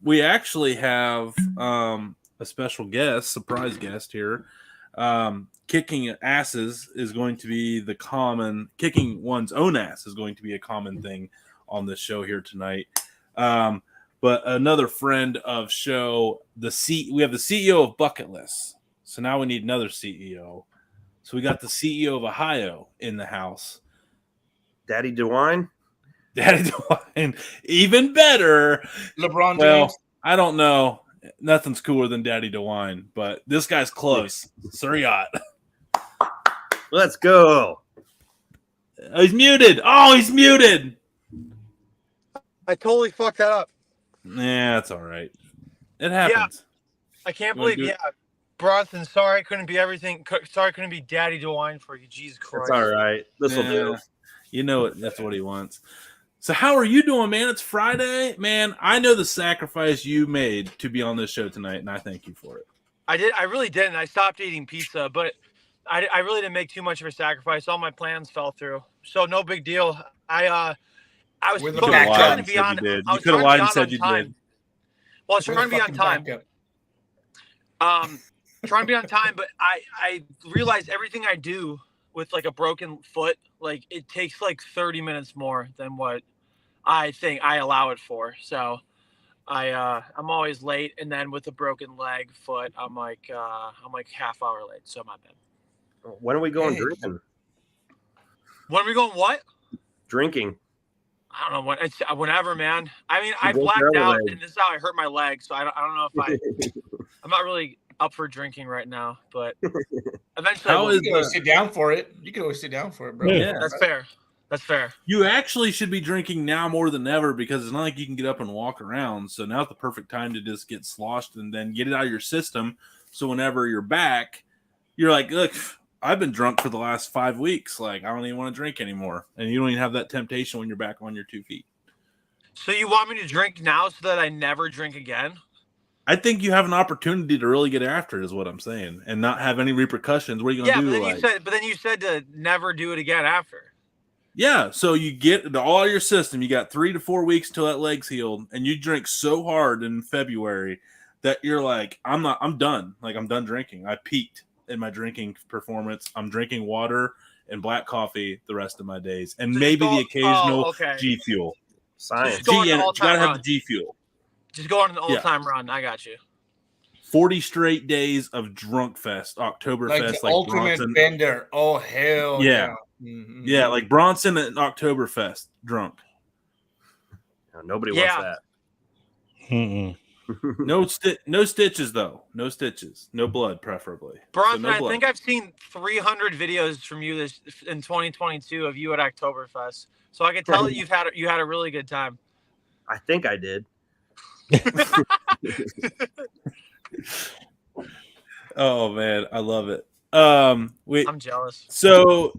We actually have a special guest, surprise guest here. Kicking asses is going to be kicking one's own ass is going to be a common thing on this show here tonight. But another friend of show, we have the CEO of Bucket List. So now we need another CEO. So we got the CEO of Ohio in the house. Daddy DeWine? Daddy DeWine. Even better. LeBron James. Well, I don't know. Nothing's cooler than Daddy DeWine, but this guy's close. Suriat. Let's go. He's muted. Oh, he's muted. I totally fucked that up. Yeah, that's all right. It happens. I can't believe, Bronson, sorry I couldn't be everything. Sorry I couldn't be Daddy DeWine for you. Jesus Christ. It's all right. This will do. You know it. That's what he wants. So how are you doing, man? It's Friday. Man, I know the sacrifice you made to be on this show tonight, and I thank you for it. I did. I really didn't. I stopped eating pizza, but I really didn't make too much of a sacrifice. All my plans fell through. So no big deal. I was trying to be on. You could have lied and said you did. Well, I was trying to be on time. Trying to be on time, but I realized everything I do with like a broken foot, like it takes like 30 minutes more than what I think I allow it for. So I'm always late, and then with a broken foot, I'm like half hour late. So my bad. When are we going drinking? When are we going what? Drinking. I don't know when. It's whenever, man. I mean, I blacked out, and this is how I hurt my leg. So I don't know if I'm not really up for drinking right now, but eventually you can always sit down for it. You can always sit down for it, bro. Yeah, that's fair. That's fair. You actually should be drinking now more than ever because it's not like you can get up and walk around. So now's the perfect time to just get sloshed and then get it out of your system. So whenever you're back, you're like, look, I've been drunk for the last 5 weeks. Like, I don't even want to drink anymore. And you don't even have that temptation when you're back on your 2 feet. So you want me to drink now so that I never drink again? I think you have an opportunity to really get after it is what I'm saying and not have any repercussions. What are you going to do? But then you said to never do it again after. Yeah. So you get it all your system. You got 3 to 4 weeks till that leg's healed. And you drink so hard in February that you're like, I'm done. Like, I'm done drinking. I peaked in my drinking performance. I'm drinking water and black coffee the rest of my days. And maybe the occasional G Fuel. Science. You got to have the G Fuel. Just go on an all-time run. I got you. 40 straight days of drunk fest, Oktoberfest, like ultimate Bronson. bender. Oh hell yeah, mm-hmm. Yeah, like Bronson at Oktoberfest, drunk. Nobody wants that. Mm-mm. No stitches though. No stitches. No blood, preferably. Bronson, I think I've seen 300 videos from you in 2022 of you at Oktoberfest, so I can tell that you had a really good time. I think I did. Oh man, I love it. I'm jealous. So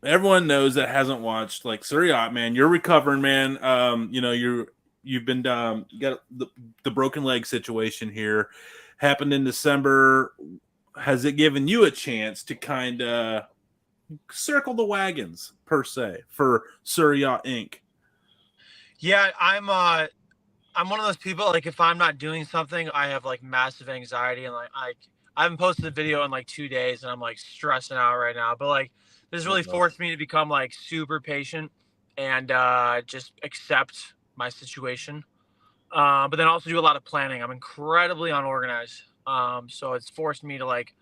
everyone knows that hasn't watched like Suriat, man. You're recovering, man. You've been you got the broken leg situation here happened in December. Has it given you a chance to kind of circle the wagons per se for Suriat Inc? Yeah, I'm one of those people, like, if I'm not doing something, I have, like, massive anxiety, and, like, I haven't posted a video in, like, 2 days, and I'm, like, stressing out right now, but, like, this really forced me to become, like, super patient and just accept my situation, but then also do a lot of planning. I'm incredibly unorganized, so it's forced me to, like,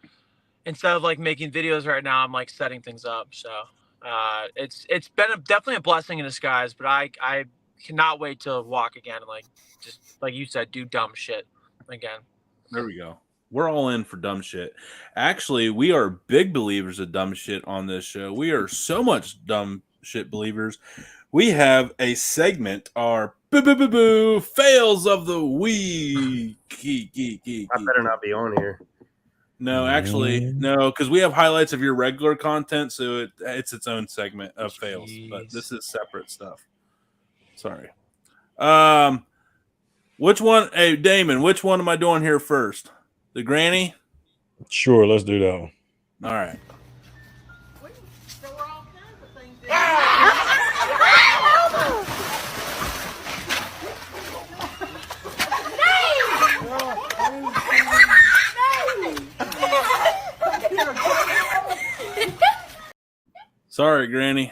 instead of, like, making videos right now, I'm, like, setting things up, so it's been definitely a blessing in disguise, but I cannot wait to walk again and, like, just like you said, do dumb shit again. There we go. We're all in for dumb shit. Actually, we are big believers of dumb shit on this show. We are so much dumb shit believers. We have a segment, our fails of the week. I better not be on here. No, actually, no, because we have highlights of your regular content, so it's its own segment of fails. But this is separate stuff. Sorry. Which one? Hey, Damon, which one am I doing here first? The granny? Sure, let's do that one. All right. Sorry, Granny.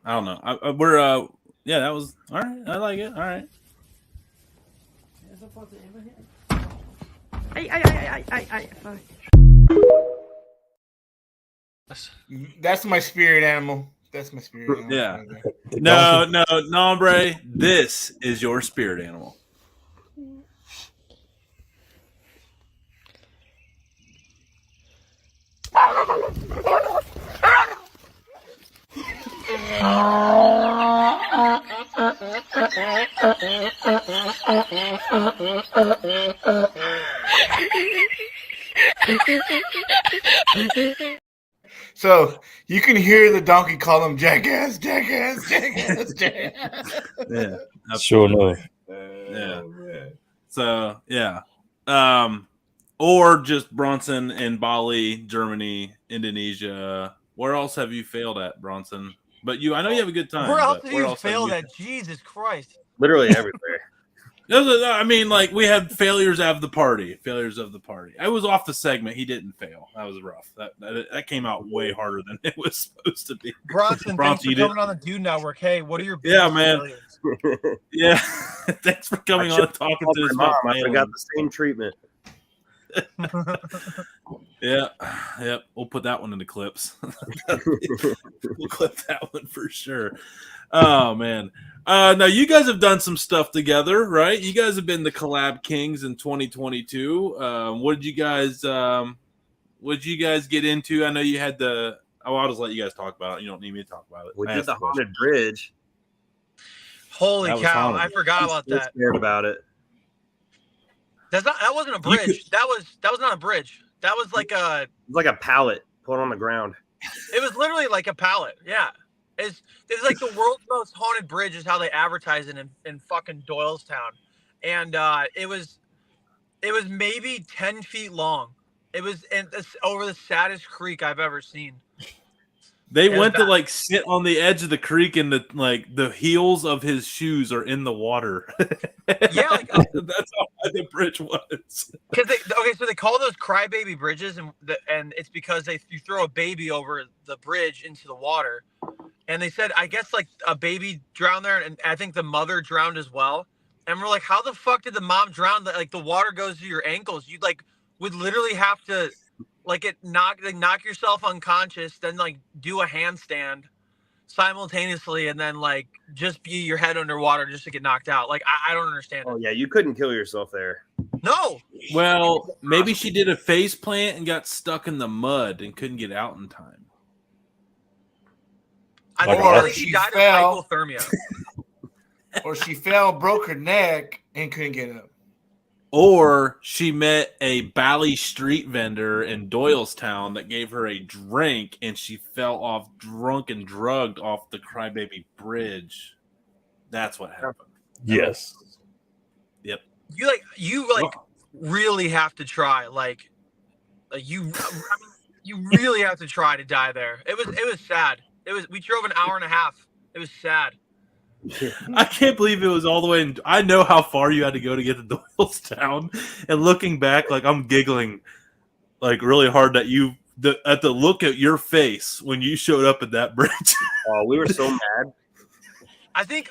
I don't know. We're yeah, that was all right. I like it. All right. That's my spirit animal. That's my spirit animal. Yeah. No, Nombre. This is your spirit animal. So you can hear the donkey call him jackass, jackass, jackass, jackass. Yeah, sure enough. Yeah. So yeah, or just Bronson in Bali, Germany, Indonesia. Where else have you failed at, Bronson? But I know you have a good time. Where else have you failed at? Jesus Christ! Literally everywhere. I mean, like we had failures of the party. Failures of the party. I was off the segment. He didn't fail. That was rough. That came out way harder than it was supposed to be. Bronson, thanks for coming on the Dude Network. Hey, what are your man? failures? Yeah, thanks for coming on and talking to us. I got the same treatment. Yeah, yep. We'll put that one in the clips. We'll clip that one for sure. Oh man. Now you guys have done some stuff together, right? You guys have been the Collab Kings in 2022. What did you guys get into? I know you had I'll just let you guys talk about it. You don't need me to talk about it. We did the haunted bridge. Holy cow! I forgot about that. Scared about it. That wasn't a bridge. That was not a bridge. That was like a pallet put on the ground. It was literally like a pallet. Yeah. It's like the world's most haunted bridge is how they advertise it in fucking Doylestown. And it was maybe 10 feet long. It was over the saddest creek I've ever seen. They went to like sit on the edge of the creek and the heels of his shoes are in the water. Yeah, like, that's how high the bridge was. So they call those crybaby bridges, and it's because you throw a baby over the bridge into the water. And they said, I guess like a baby drowned there, and I think the mother drowned as well. And we're like, how the fuck did the mom drown? Like the water goes to your ankles. You would literally have to knock yourself unconscious, then like do a handstand simultaneously, and then like just be your head underwater just to get knocked out. Like I don't understand. Oh yeah, you couldn't kill yourself there. No. Well, maybe she did a face plant and got stuck in the mud and couldn't get out in time. I think she died of hypothermia. Or she fell, broke her neck, and couldn't get up. Or she met a Bali street vendor in Doylestown that gave her a drink, and she fell off drunk and drugged off the Crybaby Bridge. That's what happened. Yes. Yep. You really have to try. You really have to try to die there. It was sad. We drove an hour and a half. It was sad. I can't believe it was all the way in. I know how far you had to go to get to Doylestown, and looking back, like I'm giggling, like really hard that at the look at your face when you showed up at that bridge. Oh, we were so mad. I think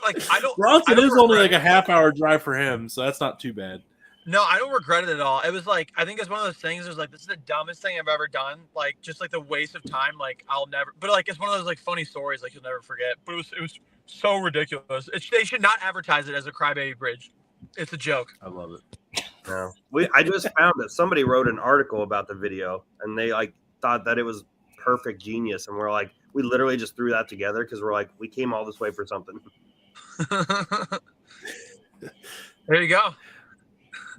Bronson is only like a half-hour drive for him, so that's not too bad. No, I don't regret it at all. It was like, I think it's one of those things. It was like, this is the dumbest thing I've ever done. Like, just like the waste of time. Like, I'll never. But like, it's one of those like funny stories. Like, you'll never forget. But it was so ridiculous. They should not advertise it as a crybaby bridge. It's a joke. I love it. No, I just found that somebody wrote an article about the video, and they like thought that it was perfect genius, and we're like, we literally just threw that together because we're like, we came all this way for something. There you go.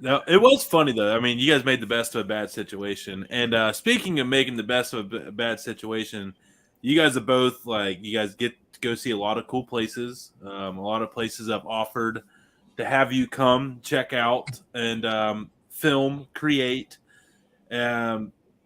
No, it was funny though. I mean, you guys made the best of a bad situation. And speaking of making the best of a bad situation, you guys are both you guys get to go see a lot of cool places. A lot of places have offered to have you come check out and film, create.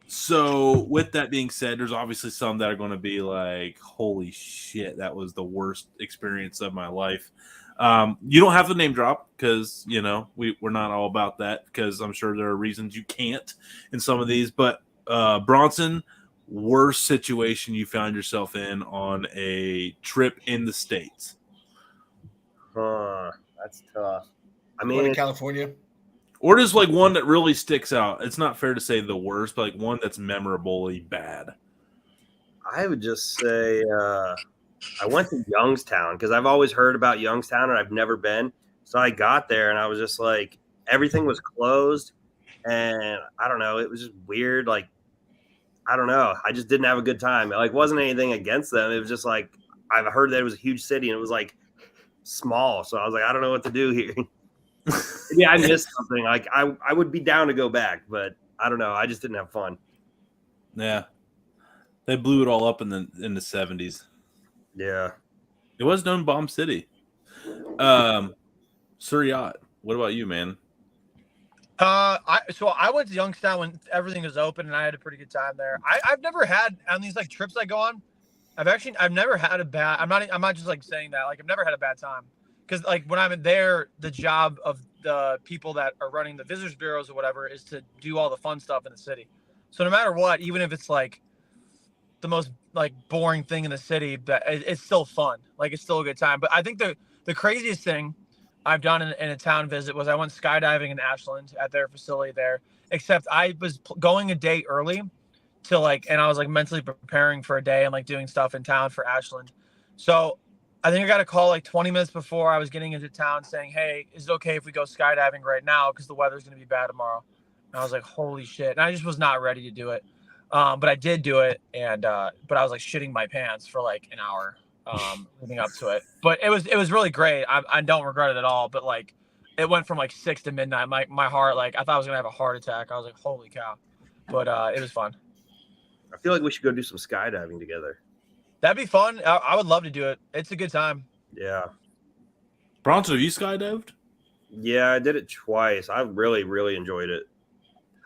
So with that being said, there's obviously some that are going to be like, holy shit, that was the worst experience of my life. You don't have to name drop because, we're not all about that because I'm sure there are reasons you can't in some of these. But Bronson, worst situation you found yourself in on a trip in the States? That's tough. I Going to mean, California. Or just one that really sticks out. It's not fair to say the worst, but one that's memorably bad. I would just say I went to Youngstown because I've always heard about Youngstown and I've never been. So I got there and I was just like, everything was closed. And I don't know. It was just weird. I don't know. I just didn't have a good time. It wasn't anything against them. It was just I've heard that it was a huge city and it was small. So I was like, I don't know what to do here. Yeah, I missed something. I would be down to go back, but I don't know. I just didn't have fun. Yeah. They blew it all up in the 70s. Yeah. It was known Bomb City. Suryat, what about you, man? I went to Youngstown when everything was open and I had a pretty good time there. I've never had on these trips I go on. I've never had a bad. I'm not just saying that. I've never had a bad time because when I'm there, the job of the people that are running the visitors bureaus or whatever is to do all the fun stuff in the city. So no matter what, even if it's the most boring thing in the city, but it's still fun. It's still a good time. But I think the craziest thing I've done in a town visit was I went skydiving in Ashland at their facility there, except I was going a day early to and I was mentally preparing for a day and doing stuff in town for Ashland. So I think I got a call 20 minutes before I was getting into town saying, hey, is it okay if we go skydiving right now? Because the weather's going to be bad tomorrow. And I was like, holy shit. And I just was not ready to do it. But I did do it. And, but I was shitting my pants for an hour leading up to it. But it was really great. I don't regret it at all. But it went from 6 to midnight. My heart, I thought I was going to have a heart attack. I was like, holy cow. But it was fun. I feel like we should go do some skydiving together. That'd be fun. I would love to do it. It's a good time. Yeah. Bronson, have you skydived? Yeah, I did it twice. I really, really enjoyed it.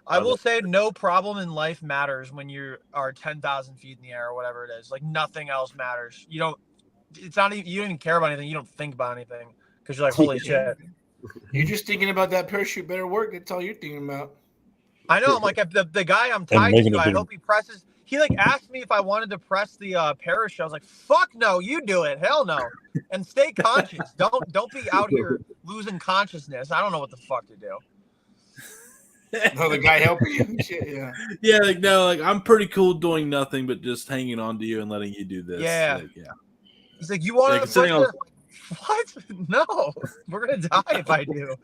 I will say no problem in life matters when you are 10,000 feet in the air or whatever it is. Nothing else matters. You don't even care about anything. You don't think about anything because you're holy shit. You're just thinking about that parachute better work. That's all you're thinking about. I know. I'm the guy I'm tied to, I hope he presses. He asked me if I wanted to press the parachute. I was like, fuck no, you do it. Hell no. And stay conscious. Don't be out here losing consciousness. I don't know what the fuck to do. No, the guy helping you. Shit, yeah. Yeah, no, I'm pretty cool doing nothing but just hanging on to you and letting you do this. Yeah. Yeah. He's like, you want to sitting on. What? No, we're gonna die if I do.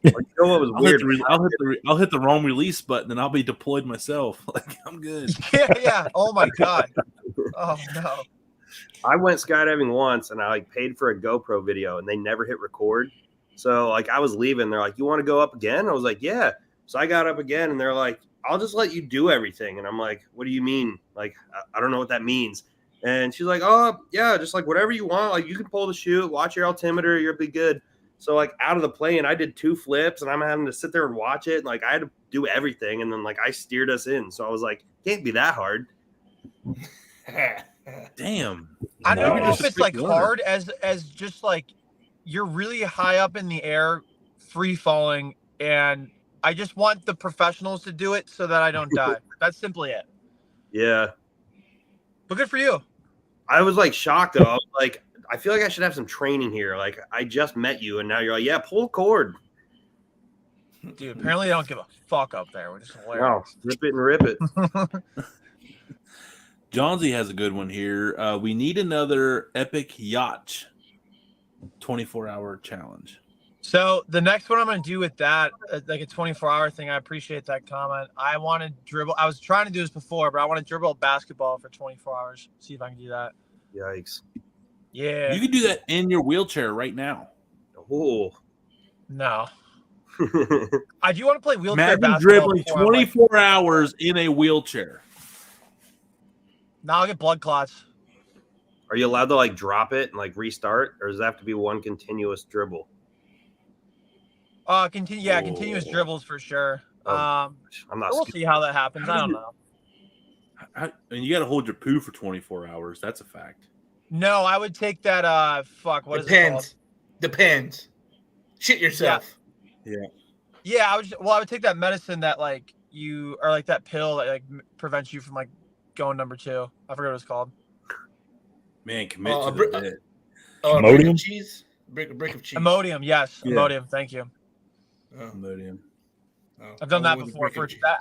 You know what was weird? I'll hit the wrong release button and I'll be deployed myself. I'm good. Yeah. Oh my god. Oh no. I went skydiving once and I paid for a GoPro video and they never hit record. So I was leaving. They're like, you want to go up again? I was like, yeah. So I got up again and they're like, I'll just let you do everything. And I'm like, what do you mean? I don't know what that means. And she's like, oh, yeah, just whatever you want. You can pull the chute, watch your altimeter, you'll be good. So out of the plane, I did 2 flips and I'm having to sit there and watch it. And I had to do everything. And then I steered us in. So I was like, can't be that hard. Damn. I don't know if it's hard as just you're really high up in the air, free falling. And I just want the professionals to do it so that I don't die. That's simply it. Yeah. But good for you. I was shocked though. I was like, I feel like I should have some training here. I just met you and now you're like, yeah, pull the cord. Dude, apparently they don't give a fuck up there, which is hilarious. Wow, rip it and rip it. Johnsy has a good one here. We need another epic yacht 24-hour challenge. So the next one I'm going to do with that, a 24-hour thing, I appreciate that comment. I want to dribble. I was trying to do this before, but I want to dribble a basketball for 24 hours. See if I can do that. Yikes. Yeah. You can do that in your wheelchair right now. Oh. No. I do want to play wheelchair Imagine basketball. dribbling 24 hours in a wheelchair. Now I'll get blood clots. Are you allowed to like drop it and like restart, or does that have to be one continuous dribble? Continuous dribbles for sure. I'm not. We'll see how that happens. I don't know. And you got to hold your poo for 24 hours. That's a fact. No, I would take that. What is it called? Depends. Shit yourself. Yeah. I would take that medicine that like you or like that pill that like prevents you from like going number 2. I forget what it's called. Man, commit to the bit. Brick of cheese. Brick of cheese. Imodium, yes. Yeah. Imodium, thank you. Imodium. I've done that before.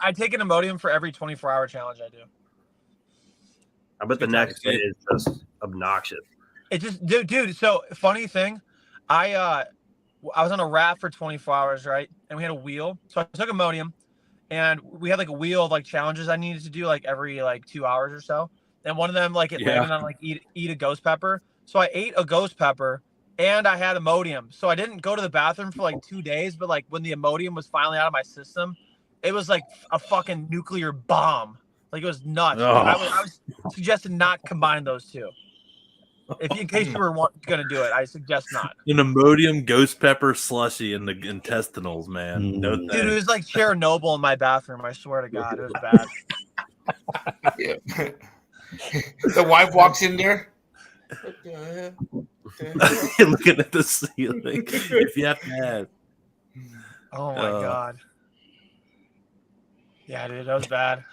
I take an Imodium for every 24-hour challenge I do. I bet the next bit is just obnoxious. It just, dude. So funny thing, I was on a raft for 24 hours, right? And we had a wheel. So I took Imodium, and we had like a wheel of like challenges I needed to do like every like 2 hours or so. And one of them like landed on like eat a ghost pepper. So I ate a ghost pepper, and I had Imodium. So I didn't go to the bathroom for like 2 days. But like when the Imodium was finally out of my system, it was like a fucking nuclear bomb. Like it was nuts. Oh. I was suggesting not combine those two. In case you were going to do it, I suggest not. An Imodium ghost pepper slushy in the intestinals, man. No dude, it was like Chernobyl in my bathroom. I swear to God, it was bad. The wife walks in there. Looking at the ceiling. If you have to have. Oh my God. Yeah, dude, that was bad.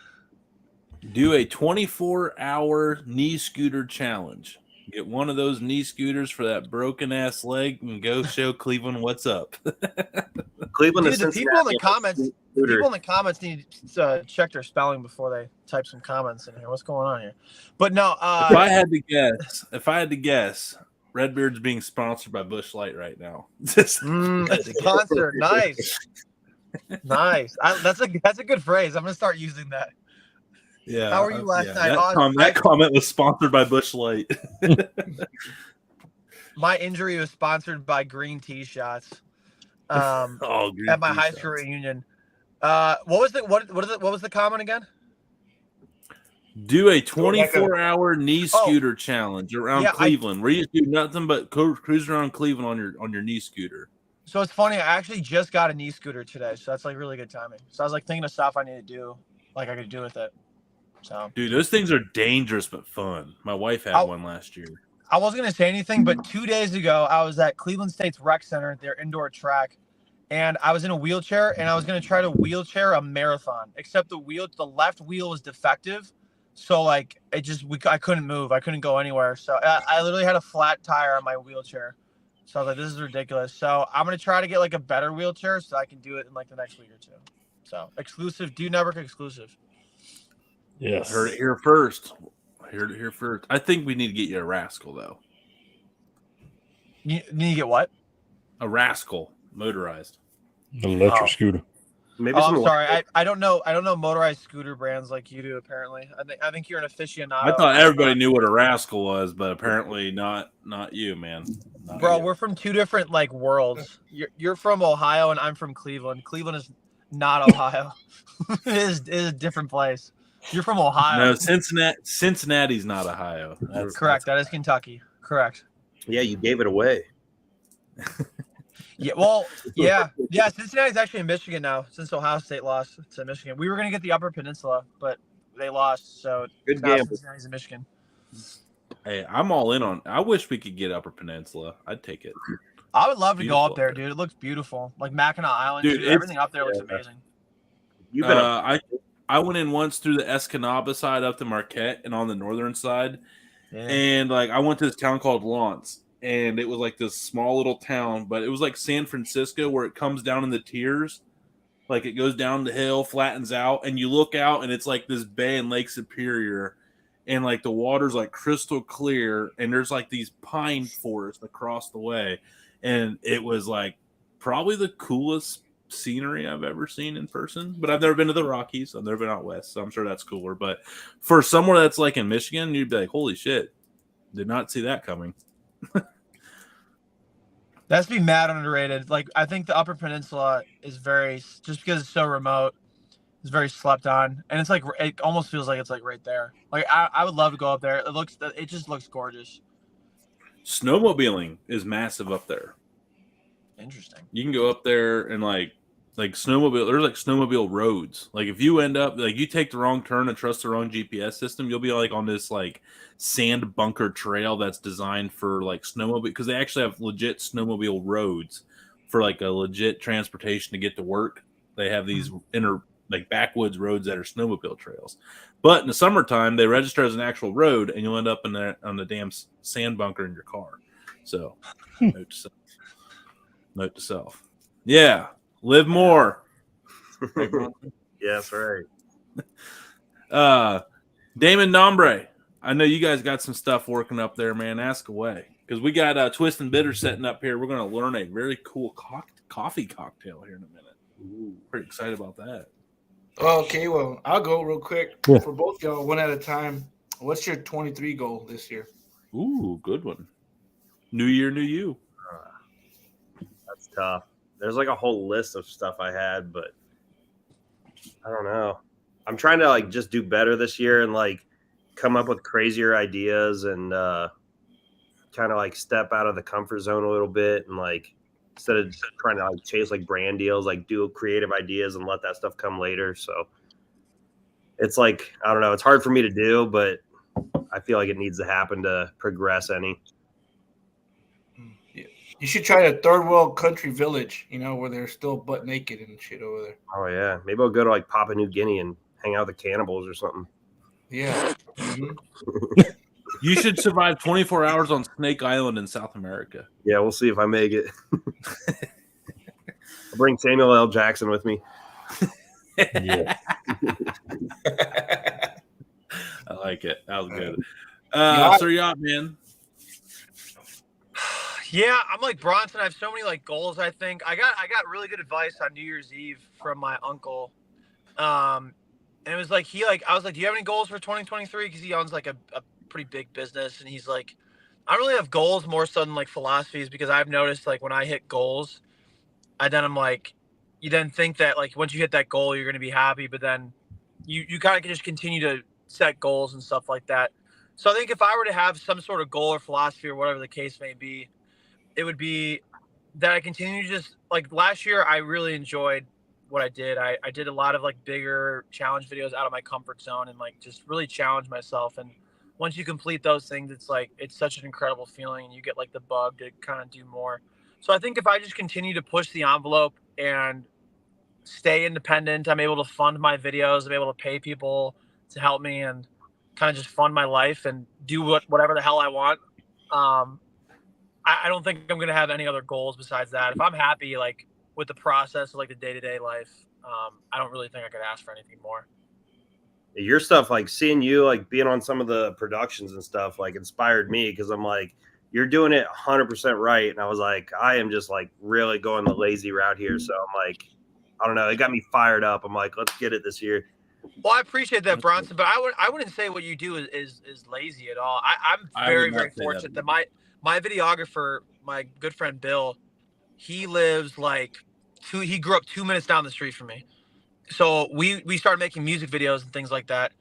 Do a 24-hour knee scooter challenge. Get one of those knee scooters for that broken ass leg and go show Cleveland what's up. Cleveland, dude, the people in the comments need to check their spelling before they type some comments in here. What's going on here? But no, if I had to guess, Redbeard's being sponsored by Busch Light right now. Sponsored, nice. Nice. That's a good phrase. I'm gonna start using that. Yeah. How are you last night? That comment was sponsored by Busch Light. My injury was sponsored by green tea shots. At my high school reunion. What was the comment again? Do a 24-hour knee scooter challenge around Cleveland, where you do nothing but cruise around Cleveland on your knee scooter. So it's funny. I actually just got a knee scooter today, so that's like really good timing. So I was like thinking of stuff I need to do, like I could do with it. So, dude, those things are dangerous but fun. My wife had one last year. I wasn't going to say anything, but 2 days ago, I was at Cleveland State's rec center, their indoor track, and I was in a wheelchair, and I was going to try to wheelchair a marathon, except the left wheel was defective. So, like, I couldn't move. I couldn't go anywhere. So, I literally had a flat tire on my wheelchair. So, I was like, this is ridiculous. So, I'm going to try to get, like, a better wheelchair so I can do it in, like, the next week or two. So, exclusive. Dude Network exclusive. Yes. Heard it here first. I think we need to get you a Rascal, though. You need to get what? A Rascal motorized. Electric scooter. Maybe I'm sorry. I don't know motorized scooter brands like you do, apparently. I think you're an aficionado. I thought everybody knew what a Rascal was, but apparently not you, man. Bro, we're from two different like worlds. You're from Ohio and I'm from Cleveland. Cleveland is not Ohio. It is a different place. You're from Ohio. No, Cincinnati's not Ohio. That's correct. That is Kentucky. Correct. Yeah, you gave it away. Yeah, well, yeah. Cincinnati's actually in Michigan now since Ohio State lost to Michigan. We were going to get the Upper Peninsula, but they lost. So good game. Cincinnati's in Michigan. Hey, I'm all in on. I wish we could get Upper Peninsula. I'd take it. I would love to go up there, dude. It looks beautiful. Like Mackinac Island, dude. Everything up there looks amazing. You've been I went in once through the Escanaba side up to Marquette and on the northern side. Yeah. And like I went to this town called Lawrence, and it was like this small little town, but it was like San Francisco where it comes down in the tiers. Like it goes down the hill, flattens out, and you look out and it's like this bay in Lake Superior, and like the water's like crystal clear, and there's like these pine forests across the way. And it was like probably the coolest scenery I've ever seen in person, but I've never been to the Rockies. I've never been out west, so I'm sure that's cooler. But for somewhere that's like in Michigan, you'd be like, holy shit, did not see that coming. That's be mad underrated. Like, I think the Upper Peninsula is just because it's so remote, it's very slept on, and it's like it almost feels like it's like right there. Like I would love to go up there. It just looks gorgeous. Snowmobiling is massive up there. Interesting. You can go up there and like snowmobile. There's like snowmobile roads. Like if you end up like you take the wrong turn and trust the wrong GPS system, you'll be like on this like sand bunker trail that's designed for like snowmobile, because they actually have legit snowmobile roads for like a legit transportation to get to work. They have these like backwoods roads that are snowmobile trails. But in the summertime, they register as an actual road, and you'll end up on the damn sand bunker in your car. So, note to self. Yeah, live more. Yes, right. Damon Nombre, I know you guys got some stuff working up there, man. Ask away, because we got Twist and Bitter setting up here. We're going to learn a very cool coffee cocktail here in a minute. Ooh, pretty excited about that. Okay, well, I'll go real quick for both y'all, one at a time. What's your 23 goal this year? Ooh, good one. New year, new you. That's tough. There's like a whole list of stuff I had, but I don't know. I'm trying to like just do better this year and like come up with crazier ideas and kind of like step out of the comfort zone a little bit, and like instead of trying to like chase like brand deals, like do creative ideas and let that stuff come later. So it's like, I don't know, it's hard for me to do, but I feel like it needs to happen to progress any. You should try a third world country village, where they're still butt naked and shit over there. Oh yeah. Maybe I'll go to like Papua New Guinea and hang out with the cannibals or something. Yeah. You should survive 24 hours on Snake Island in South America. Yeah, we'll see if I make it. I'll bring Samuel L. Jackson with me. Yeah. I like it. That was good. So yeah, man. Yeah, I'm like Bronson. I have so many like goals. I think I got really good advice on New Year's Eve from my uncle. And it was like I was like, do you have any goals for 2023? Because he owns like a pretty big business, and he's like, I don't really have goals more so than like philosophies, because I've noticed like when I hit goals, I'm like, you then think that like once you hit that goal, you're gonna be happy, but then you kind of just continue to set goals and stuff like that. So I think if I were to have some sort of goal or philosophy or whatever the case may be, it would be that I continue to just like last year, I really enjoyed what I did. I did a lot of like bigger challenge videos out of my comfort zone and like just really challenge myself. And once you complete those things, it's like, it's such an incredible feeling, and you get like the bug to kind of do more. So I think if I just continue to push the envelope and stay independent, I'm able to fund my videos, I'm able to pay people to help me and kind of just fund my life and do whatever the hell I want. I don't think I'm going to have any other goals besides that. If I'm happy, like with the process of like the day-to-day life, I don't really think I could ask for anything more. Your stuff, like seeing you like being on some of the productions and stuff, like inspired me, because I'm like, you're doing it 100% right. And I was like, I am just like really going the lazy route here. So I'm like, I don't know. It got me fired up. I'm like, let's get it this year. Well, I appreciate that, Bronson, but I wouldn't say what you do is lazy at all. I'm very, very fortunate that my videographer, my good friend Bill, he lives like he grew up 2 minutes down the street from me. So we started making music videos and things like that.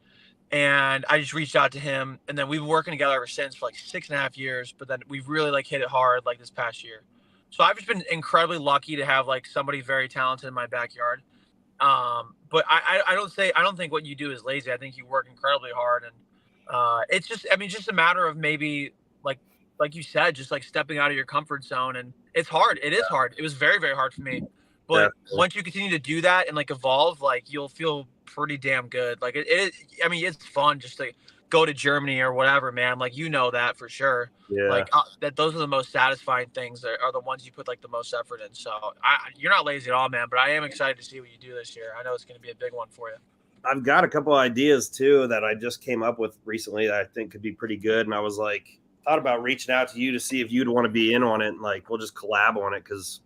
And I just reached out to him, and then we've been working together ever since for like 6.5 years. But then we've really like hit it hard like this past year. So I've just been incredibly lucky to have like somebody very talented in my backyard. But I don't think what you do is lazy. I think you work incredibly hard, and it's just, I mean, just a matter of maybe like you said, just like stepping out of your comfort zone. And it's hard. It is hard. It was very, very hard for me. But once you continue to do that and like evolve, like you'll feel pretty damn good. Like I mean, it's fun just to go to Germany or whatever, man. Like, you know that for sure. Yeah. Like that those are the most satisfying things, are the ones you put like the most effort in. So you're not lazy at all, man. But I am excited to see what you do this year. I know it's going to be a big one for you. I've got a couple ideas too that I just came up with recently that I think could be pretty good. And I was like, thought about reaching out to you to see if you'd want to be in on it. And like, we'll just collab on it, because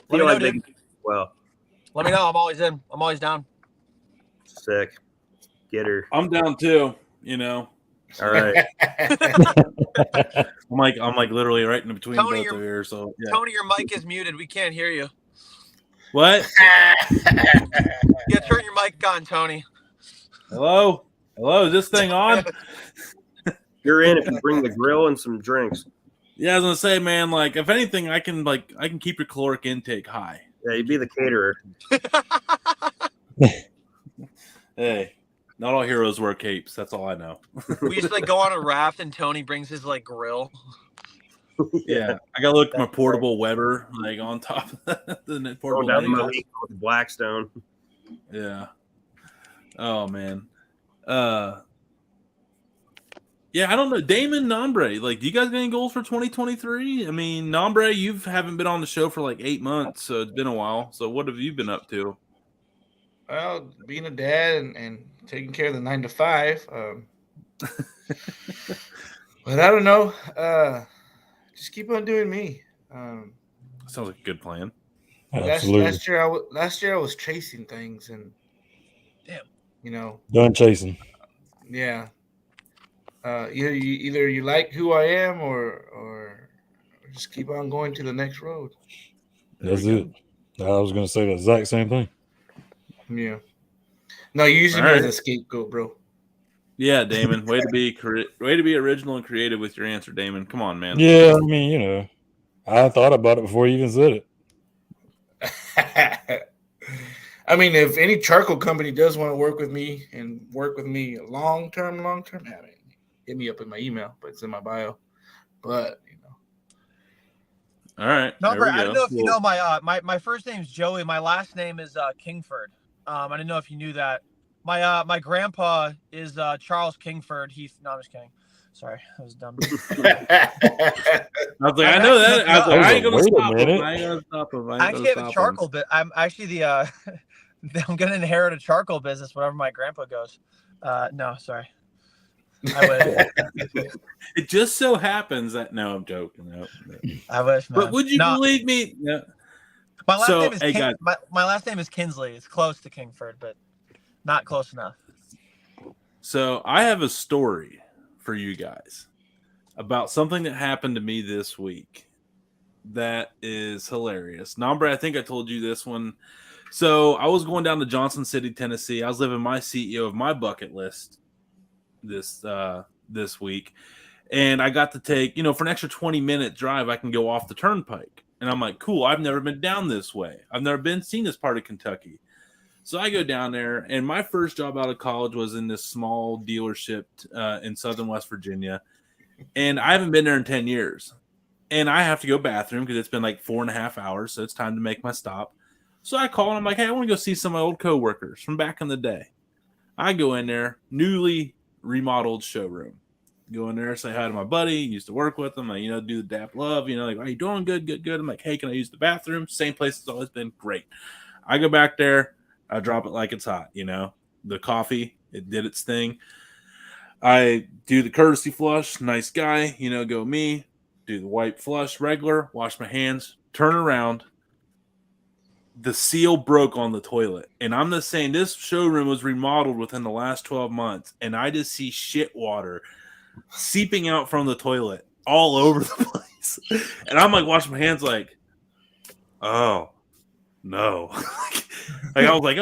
let me know, dude. Well, let me know. I'm always in. I'm always down. Sick. Get her. I'm down too. You know, All right. I'm like literally right in between Tony, both of here. So yeah. Tony, your mic is muted. We can't hear you. What? Yeah, turn your mic on, Tony. Hello? Is this thing on? You're in if you bring the grill and some drinks. Yeah, I was gonna say, man, like if anything, I can keep your caloric intake high. Yeah, you'd be the caterer. Hey, not all heroes wear capes. That's all I know. We used to like go on a raft and Tony brings his like grill. Yeah, I gotta look at my portable Weber like on top of the portable down the Blackstone. Yeah. Oh man. Yeah, I don't know. Damon, Nombre, like, do you guys have any goals for 2023? I mean, Nombre, you haven't been on the show for like 8 months, so it's been a while. So what have you been up to? Well, being a dad and taking care of the 9 to 5. But I don't know. Just keep on doing me. Sounds like a good plan. Absolutely. Last year I was chasing things and damn, done chasing. Yeah. Either you like who I am or just keep on going to the next road. That's it. I was gonna say the exact same thing. Yeah. No, you using me as a scapegoat, bro. Yeah, Damon. Way to be original and creative with your answer, Damon. Come on, man. Yeah, I mean, I thought about it before you even said it. I mean, if any charcoal company does want to work with me long term, hit me up in my email, but it's in my bio. But all right. No, I don't know if you know my first name is Joey. My last name is Kingford. I didn't know if you knew that. My grandpa is Charles Kingford. No, I'm just kidding. Sorry, that was dumb. I was like, I know that. I was like, I ain't gonna stop him. I actually have a charcoal bit. I'm actually I'm gonna inherit a charcoal business wherever my grandpa goes. No, sorry. I wish. It just so happens that I'm joking. No. I wish, man. But would you believe me? No. My last name is Kinsley. It's close to Kingford, but not close enough. So I have a story for you guys about something that happened to me this week that is hilarious. Nombre, I think I told you this one. So I was going down to Johnson City, Tennessee. I was living my CEO of my bucket list this week, and I got to take, for an extra 20-minute drive, I can go off the turnpike. And I'm like, cool, I've never been down this way. I've never seen this part of Kentucky. So I go down there, and my first job out of college was in this small dealership in southern West Virginia, and I haven't been there in 10 years. And I have to go bathroom because it's been like 4.5 hours, so it's time to make my stop. So I call, and I'm like, hey, I want to go see some of my old coworkers from back in the day. I go in there, newly remodeled showroom. Go in there, say hi to my buddy, used to work with him, do the dap love, like, are you doing good? I'm like, hey, can I use the bathroom? Same place it's always been. Great. I go back there, I drop it like it's hot, the coffee, it did its thing. I do the courtesy flush, nice guy, go me, do the wipe flush, regular, wash my hands, turn around. The seal broke on the toilet. And I'm just saying, this showroom was remodeled within the last 12 months, and I just see shit water seeping out from the toilet all over the place. And I'm like washing my hands like, oh no. Like I was like,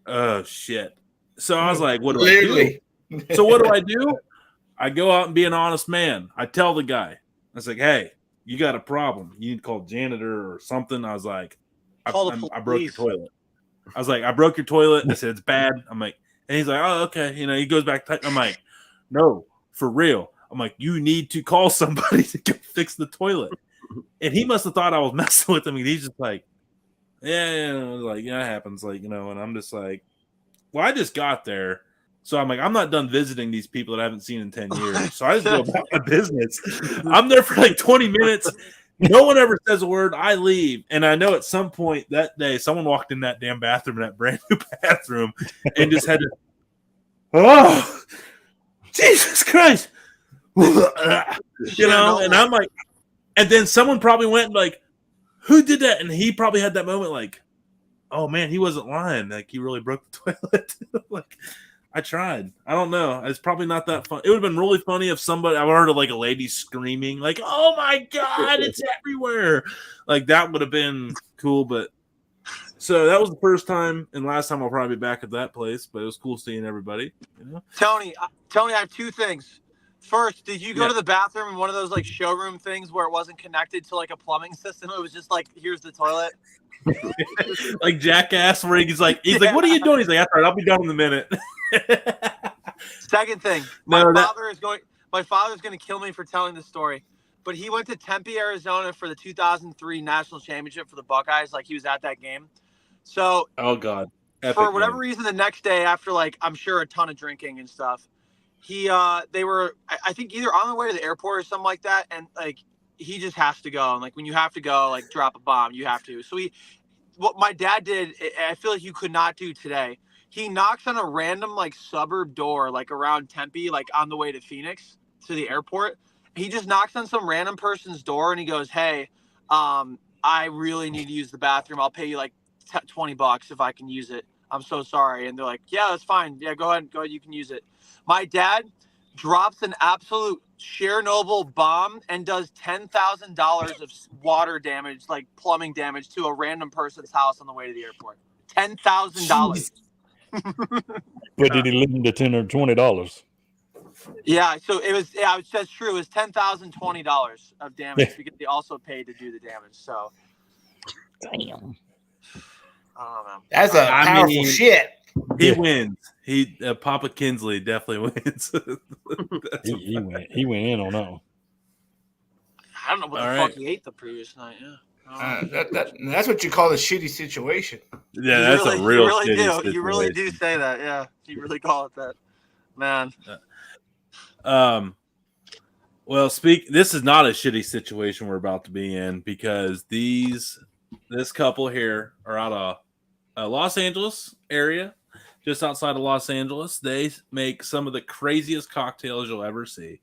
oh shit. So I was like, what do I do? So what do? I go out and be an honest man. I tell the guy, I was like, hey, you got a problem. You need to call janitor or something. I was like, I broke your toilet. I was like, I broke your toilet. I said, it's bad. I'm like, and he's like, oh, okay. He goes back. I'm like, no, for real. I'm like, you need to call somebody to go fix the toilet. And he must have thought I was messing with him. And he's just like, yeah, like, yeah, it happens. Like, and I'm just like, well, I just got there. So I'm like, I'm not done visiting these people that I haven't seen in 10 years. So I just go about my business. I'm there for like 20 minutes. No one ever says a word. I leave. And I know at some point that day, someone walked in that damn bathroom, that brand new bathroom, and just had to, oh, Jesus Christ. And I'm like, and then someone probably went like, who did that? And he probably had that moment like, oh man, he wasn't lying. Like he really broke the toilet. Like, I tried. I don't know. It's probably not that fun. It would have been really funny if somebody, I heard of like a lady screaming, like, "Oh my God, it's everywhere!" Like that would have been cool. But so that was the first time and last time I'll probably be back at that place. But it was cool seeing everybody. You know? Tony, I have two things. First, did you go to the bathroom in one of those like showroom things where it wasn't connected to like a plumbing system? It was just like, here's the toilet. Like Jackass, where he's like, "What are you doing?" He's like, "All right, I'll be done in a minute." Second thing, my father's going to kill me for telling this story, but he went to Tempe, Arizona for the 2003 national championship for the Buckeyes. Like he was at that game. So, oh God, for whatever reason, the next day after like I'm sure a ton of drinking and stuff, they were I think either on the way to the airport or something like that, and like he just has to go. And like when you have to go, like drop a bomb, you have to. So what my dad did, I feel like you could not do today. He knocks on a random like suburb door, like around Tempe, like on the way to Phoenix to the airport. He just knocks on some random person's door and he goes, "Hey, I really need to use the bathroom. I'll pay you like $20 if I can use it. I'm so sorry." And they're like, "Yeah, that's fine. Yeah, go ahead. You can use it." My dad drops an absolute Chernobyl bomb and does $10,000 of water damage, like plumbing damage, to a random person's house on the way to the airport. $10,000. But did he lend the $10 or $20? Yeah, so it was. Yeah, that's true. It was $10,020 of damage because he also paid to do the damage. So, damn. Oh man, that's a powerful shit. He wins. Papa Kinsley definitely wins. he went in on that one. I don't know what the fuck he ate the previous night. Yeah. That's what you call a shitty situation. Yeah, that's a real shitty situation. You really do say that. Yeah, you really call it that, man. Well, this is not a shitty situation we're about to be in because this couple here are out of Los Angeles area, just outside of Los Angeles. They make some of the craziest cocktails you'll ever see.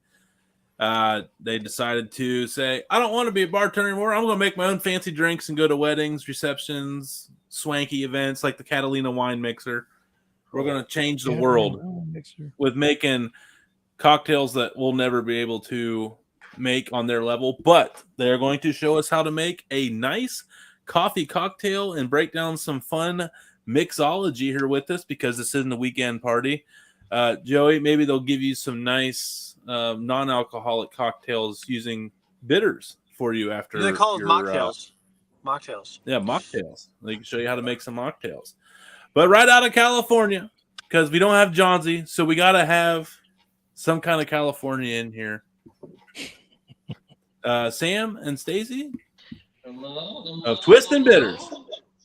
They decided to say, "I don't want to be a bartender anymore. I'm going to make my own fancy drinks and go to weddings, receptions, swanky events like the Catalina wine mixer. We're going to change the world with making cocktails that we'll never be able to make on their level, but they're going to show us how to make a nice coffee cocktail and break down some fun mixology here with us because this isn't a weekend party. Joey, maybe they'll give you some nice non-alcoholic cocktails using bitters for you after. They call them mocktails. Mocktails. Yeah, mocktails. They can show you how to make some mocktails. But right out of California, because we don't have Johnsy, so we got to have some kind of California in here. Sam and Stacy of Twist and Bitters.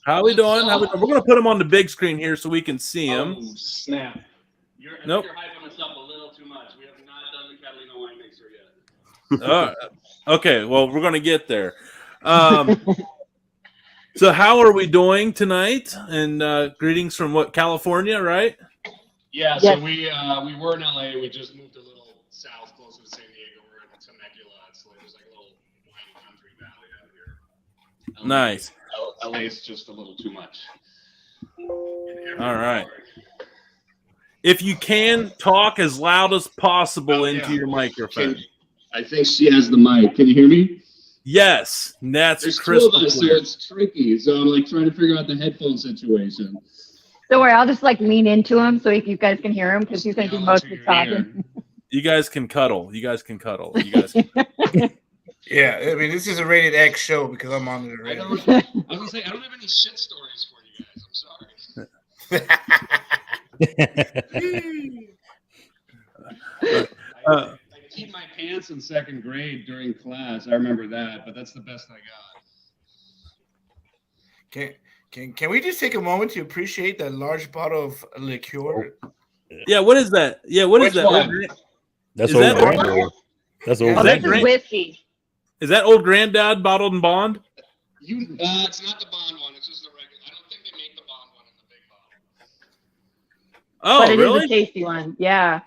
How we doing? We're going to put them on the big screen here so we can see them. Oh, snap. You're hyping us up a little too much. We have not done the Catalina wine mixer yet. Okay, well, we're going to get there. So how are we doing tonight? And greetings from California, right? Yeah, so we were in LA. We just moved a little south, closer to San Diego. We're in Temecula. It's like there's like a little wine country valley out here. Nice. LA is just a little too much. All right. If you can talk as loud as possible into your microphone. I think she has the mic. Can you hear me? Yes, that's There's crystal 2 of us, so clear. it's tricky. So I'm like trying to figure out the headphone situation. Don't worry, I'll just like lean into him so you guys can hear him because he's going to do most of the talking. You guys can cuddle. Yeah, I mean, this is a rated X show because I'm on the rated. I was gonna say I don't have any shit stories for you guys. I'm sorry. I peed my pants in 2nd grade during class. I remember that, but that's the best I got. Can we just take a moment to appreciate that large bottle of liqueur? Yeah, what is that? Yeah, what is that? One? That's old granddad. That's old. This is whiskey. Is that old granddad bottled in bond? It's not the bond one. It's just the regular. I don't think they make the bond one in the big bottle. Oh, but it really? is a tasty one. Yeah.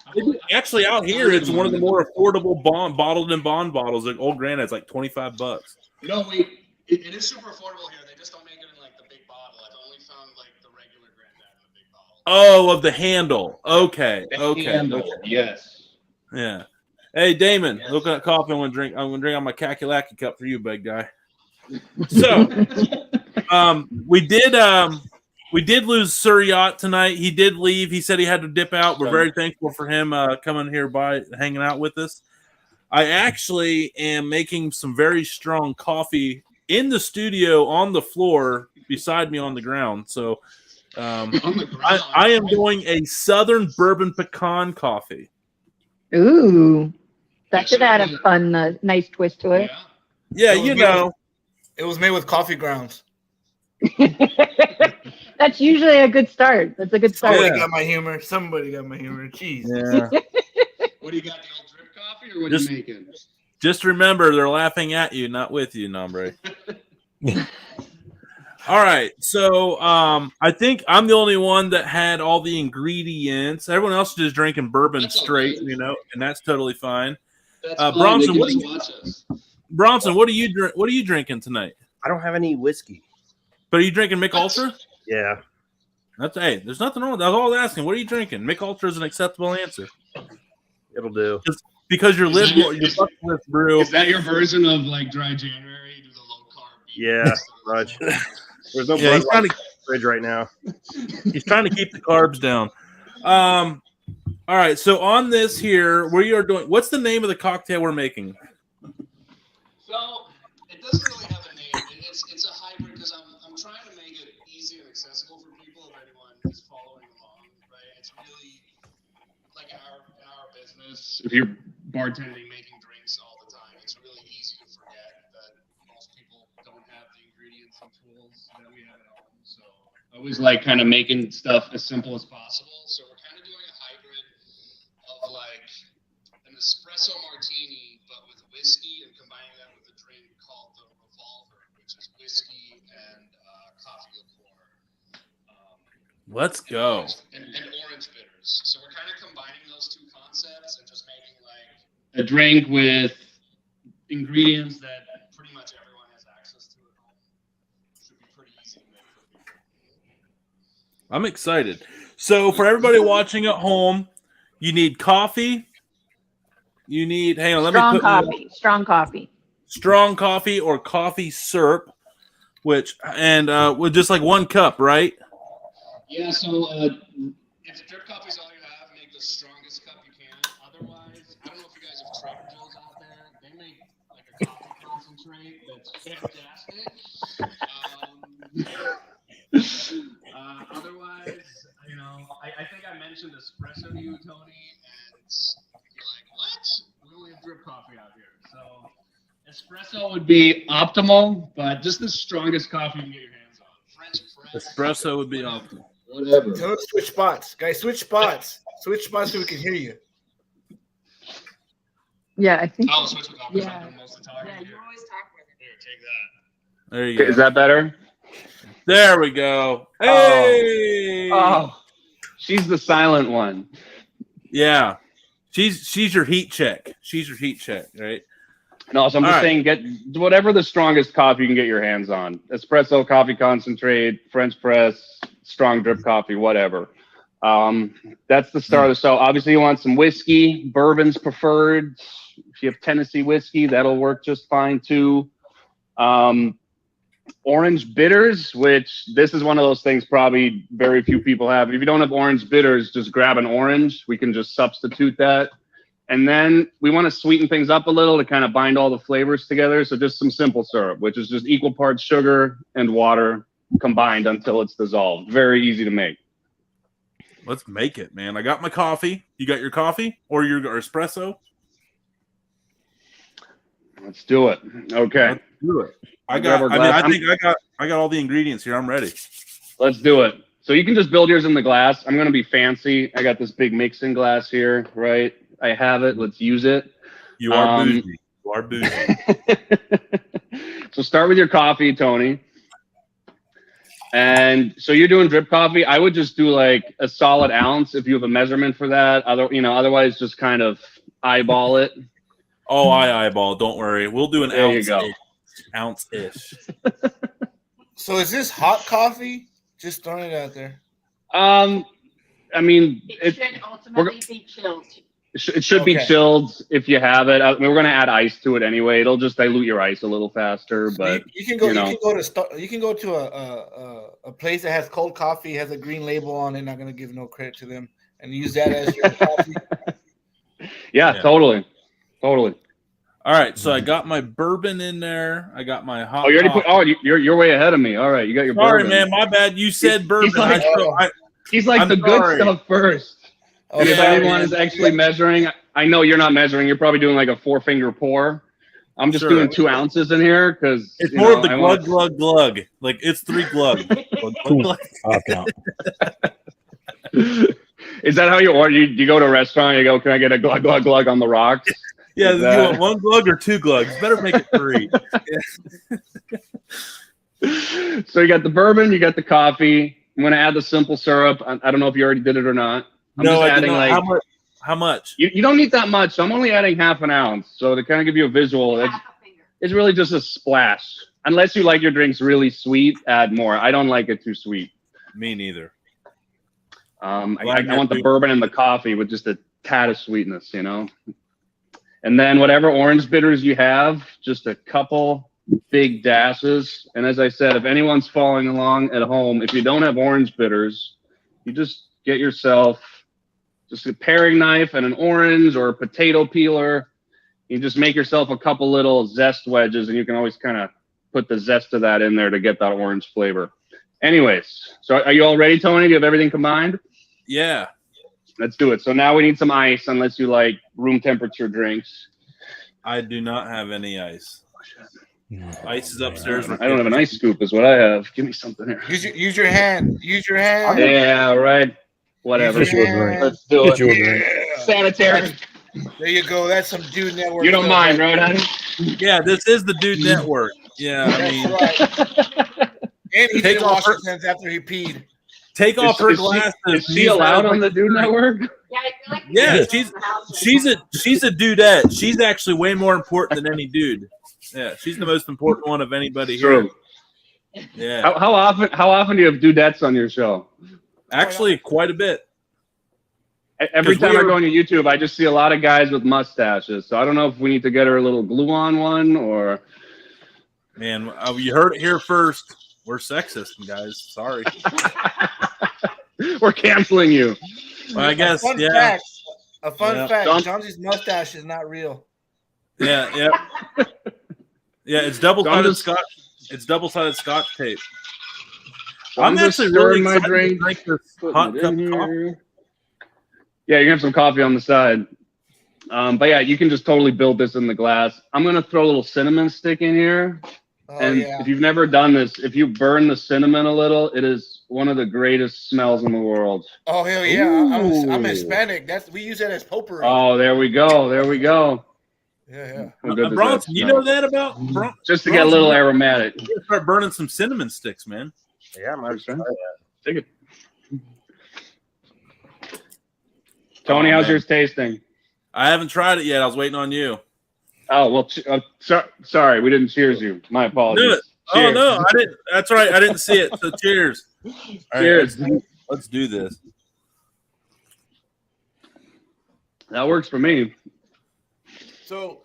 Actually, out here, it's one of the more affordable bottled in bond bottles. Like old granddad's like $25. No, wait. It is super affordable here. They just don't make it in like the big bottle. I've only found like the regular granddad in the big bottle. Oh, of the handle. Okay. The Okay. handle, Okay. yes. Yeah. Hey, Damon, look at that coffee. I'm gonna drink on my Kakalaki cup for you, big guy. So, we did lose Suryat tonight. He did leave. He said he had to dip out. We're very thankful for him coming here by, hanging out with us. I actually am making some very strong coffee in the studio on the floor beside me on the ground. So, I am doing a Southern Bourbon Pecan coffee. Ooh, that should add a fun, nice twist to it. Yeah, you know. It was made with coffee grounds. That's usually a good start. That's a good start. Somebody got my humor. Jeez. Yeah. What do you got? The old drip coffee, or what are you making? Just remember, they're laughing at you, not with you, Nombre. All right, so I think I'm the only one that had all the ingredients. Everyone else is just drinking bourbon straight, you know, and that's totally fine. Bronson, Bronson, what are you drinking tonight? I don't have any whiskey. But are you drinking Mick Ultra? Yeah. There's nothing wrong with that. That's all I was asking. What are you drinking? Mick Ultra is an acceptable answer. It'll do. Because your brew. Is that your version of like dry January? You do the low carb. Yeah, much. There's no he's trying to fridge right now. He's trying to keep the carbs down. All right, so on this here, we are doing. What's the name of the cocktail we're making? So it doesn't really have a name. It's a hybrid because I'm trying to make it easy and accessible for people if anyone is following along. Right? It's really like in our business. If you're bartending, making drinks all the time, it's really easy to forget that most people don't have the ingredients and tools that we have at home. So I always like kind of making stuff as simple as possible. So we're kind of doing a hybrid of like an espresso martini, but with whiskey, and combining that with a drink called the Revolver, which is whiskey and coffee liqueur. Let's go. And orange bitters. So we're kind of combining those two concepts and just making like a drink with ingredients that pretty much everyone has access to at home. Should be pretty easy to make for people. I'm excited. So for everybody watching at home, you need coffee. You need strong coffee. Strong coffee or coffee syrup, with just like 1 cup, right? Yeah, so if drip coffee is all you have, make the strongest cup you can. Otherwise, I don't know if you guys have Trader Joe's out there. They make like a coffee concentrate that's fantastic. Otherwise, you know, I think I mentioned espresso to you, Tony, and you're like, what? We only have drip coffee out here. So espresso would be optimal, but just the strongest coffee you can get your hands on. French press. Espresso would be optimal. Whatever. Tell us switch spots. Guys, switch spots. Switch spots so we can hear you. Yeah, I think. I'll switch with Albert. Yeah. Most of the time. Yeah, you always talk with it. Here, take that. There you go. Is that better? There we go. Hey! Oh, she's the silent one. Yeah. She's your heat check. She's your heat check, right? No, so I'm just saying, get whatever the strongest coffee you can get your hands on. Espresso, coffee concentrate, French press, strong drip coffee, whatever. That's the start of the show. Obviously, you want some whiskey. Bourbon's preferred. If you have Tennessee whiskey, that'll work just fine too. Orange bitters, which this is one of those things probably very few people have. If you don't have orange bitters, just grab an orange. We can just substitute that. And then we want to sweeten things up a little to kind of bind all the flavors together. So just some simple syrup, which is just equal parts sugar and water combined until it's dissolved. Very easy to make. Let's make it, man. I got my coffee. You got your coffee or your espresso? Let's do it. Okay. Let's do it. I think I got all the ingredients here. I'm ready. Let's do it. So you can just build yours in the glass. I'm going to be fancy. I got this big mixing glass here, right? I have it. Let's use it. You are bougie. You are bougie. So start with your coffee, Tony. And so you're doing drip coffee. I would just do like a solid ounce if you have a measurement for that. Otherwise just kind of eyeball it. Oh, I eyeball. Don't worry. We'll do an there ounce. You go. Ounce-ish. So is this hot coffee? Just throwing it out there. I mean, It should ultimately be chilled. It should be chilled if you have it. I mean, we're gonna add ice to it anyway. It'll just dilute your ice a little faster. But you can go to a place that has cold coffee, has a green label on it. Not gonna give no credit to them, and use that as your coffee. Yeah, totally. All right, so I got my bourbon in there. I got my hot. Oh, you already put. Oh, you're way ahead of me. All right, you got your. Sorry, bourbon. man, my bad. You said bourbon. He's like the good stuff first. And if anyone is actually measuring, I know you're not measuring. You're probably doing like a 4-finger pour. I'm just doing 2 ounces in here because it's more of the glug, glug, glug. Like it's 3 glug. Cool. Is that how you order? You go to a restaurant, you go, can I get a glug, glug, glug on the rocks? Yeah, you want 1 glug or 2 glugs? Better make it 3. So you got the bourbon, you got the coffee. I'm going to add the simple syrup. I don't know if you already did it or not. I'm just adding like how much? You don't need that much. So I'm only adding half an ounce. So to kind of give you a visual, it's really just a splash. Unless you like your drinks really sweet, add more. I don't like it too sweet. Me neither. I want the bourbon and the coffee with just a tad of sweetness, you know. And then whatever orange bitters you have, just a couple big dashes. And as I said, if anyone's following along at home, if you don't have orange bitters, you just get yourself just a paring knife and an orange or a potato peeler. You just make yourself a couple little zest wedges, and you can always kind of put the zest of that in there to get that orange flavor. Anyways, so are you all ready, Tony? Do you have everything combined? Yeah. Let's do it. So now we need some ice, unless you like room temperature drinks. I do not have any ice. Ice is upstairs. I don't have an ice scoop is what I have. Give me something here. Use your hand. Use your hand. Yeah, right. Whatever. Let's do it. Yeah. Sanitary. There you go. That's some Dude Network. You don't mind, right, honey? Yeah, this is the Dude Network. Yeah, I mean. Right. And he didn't wash his hands after he peed. Take off her glasses. Is she allowed on the Dude Network? Yeah, she's a dudette. She's actually way more important than any dude. Yeah, she's the most important one of anybody here. Yeah. How often do you have dudettes on your show? Actually, quite a bit. Every time I go on your YouTube, I just see a lot of guys with mustaches. So I don't know if we need to get her a little glue on one or. Man, you heard it here first. We're sexist, guys. Sorry. We're canceling you. Well, I guess, A fun fact. Johnsy's mustache is not real. Yeah. Yeah, it's double-sided Scotch. It's double-sided Scotch tape. I'm actually really excited to drink this hot cup of coffee. Yeah, you're gonna have some coffee on the side. But yeah, you can just totally build this in the glass. I'm gonna throw a little cinnamon stick in here. If you've never done this, if you burn the cinnamon a little, it is one of the greatest smells in the world. Oh hell yeah! I'm Hispanic. We use that as potpourri. Oh, there we go. There we go. Yeah. Bronson, you know that about just to get a little aromatic. You start burning some cinnamon sticks, man. Yeah, I'm Take it. Tony, how's yours tasting? I haven't tried it yet. I was waiting on you. Oh well, sorry, we didn't cheers you. My apologies. Oh no, I didn't. That's right, I didn't see it. So cheers. Cheers. Right, let's do this. That works for me. So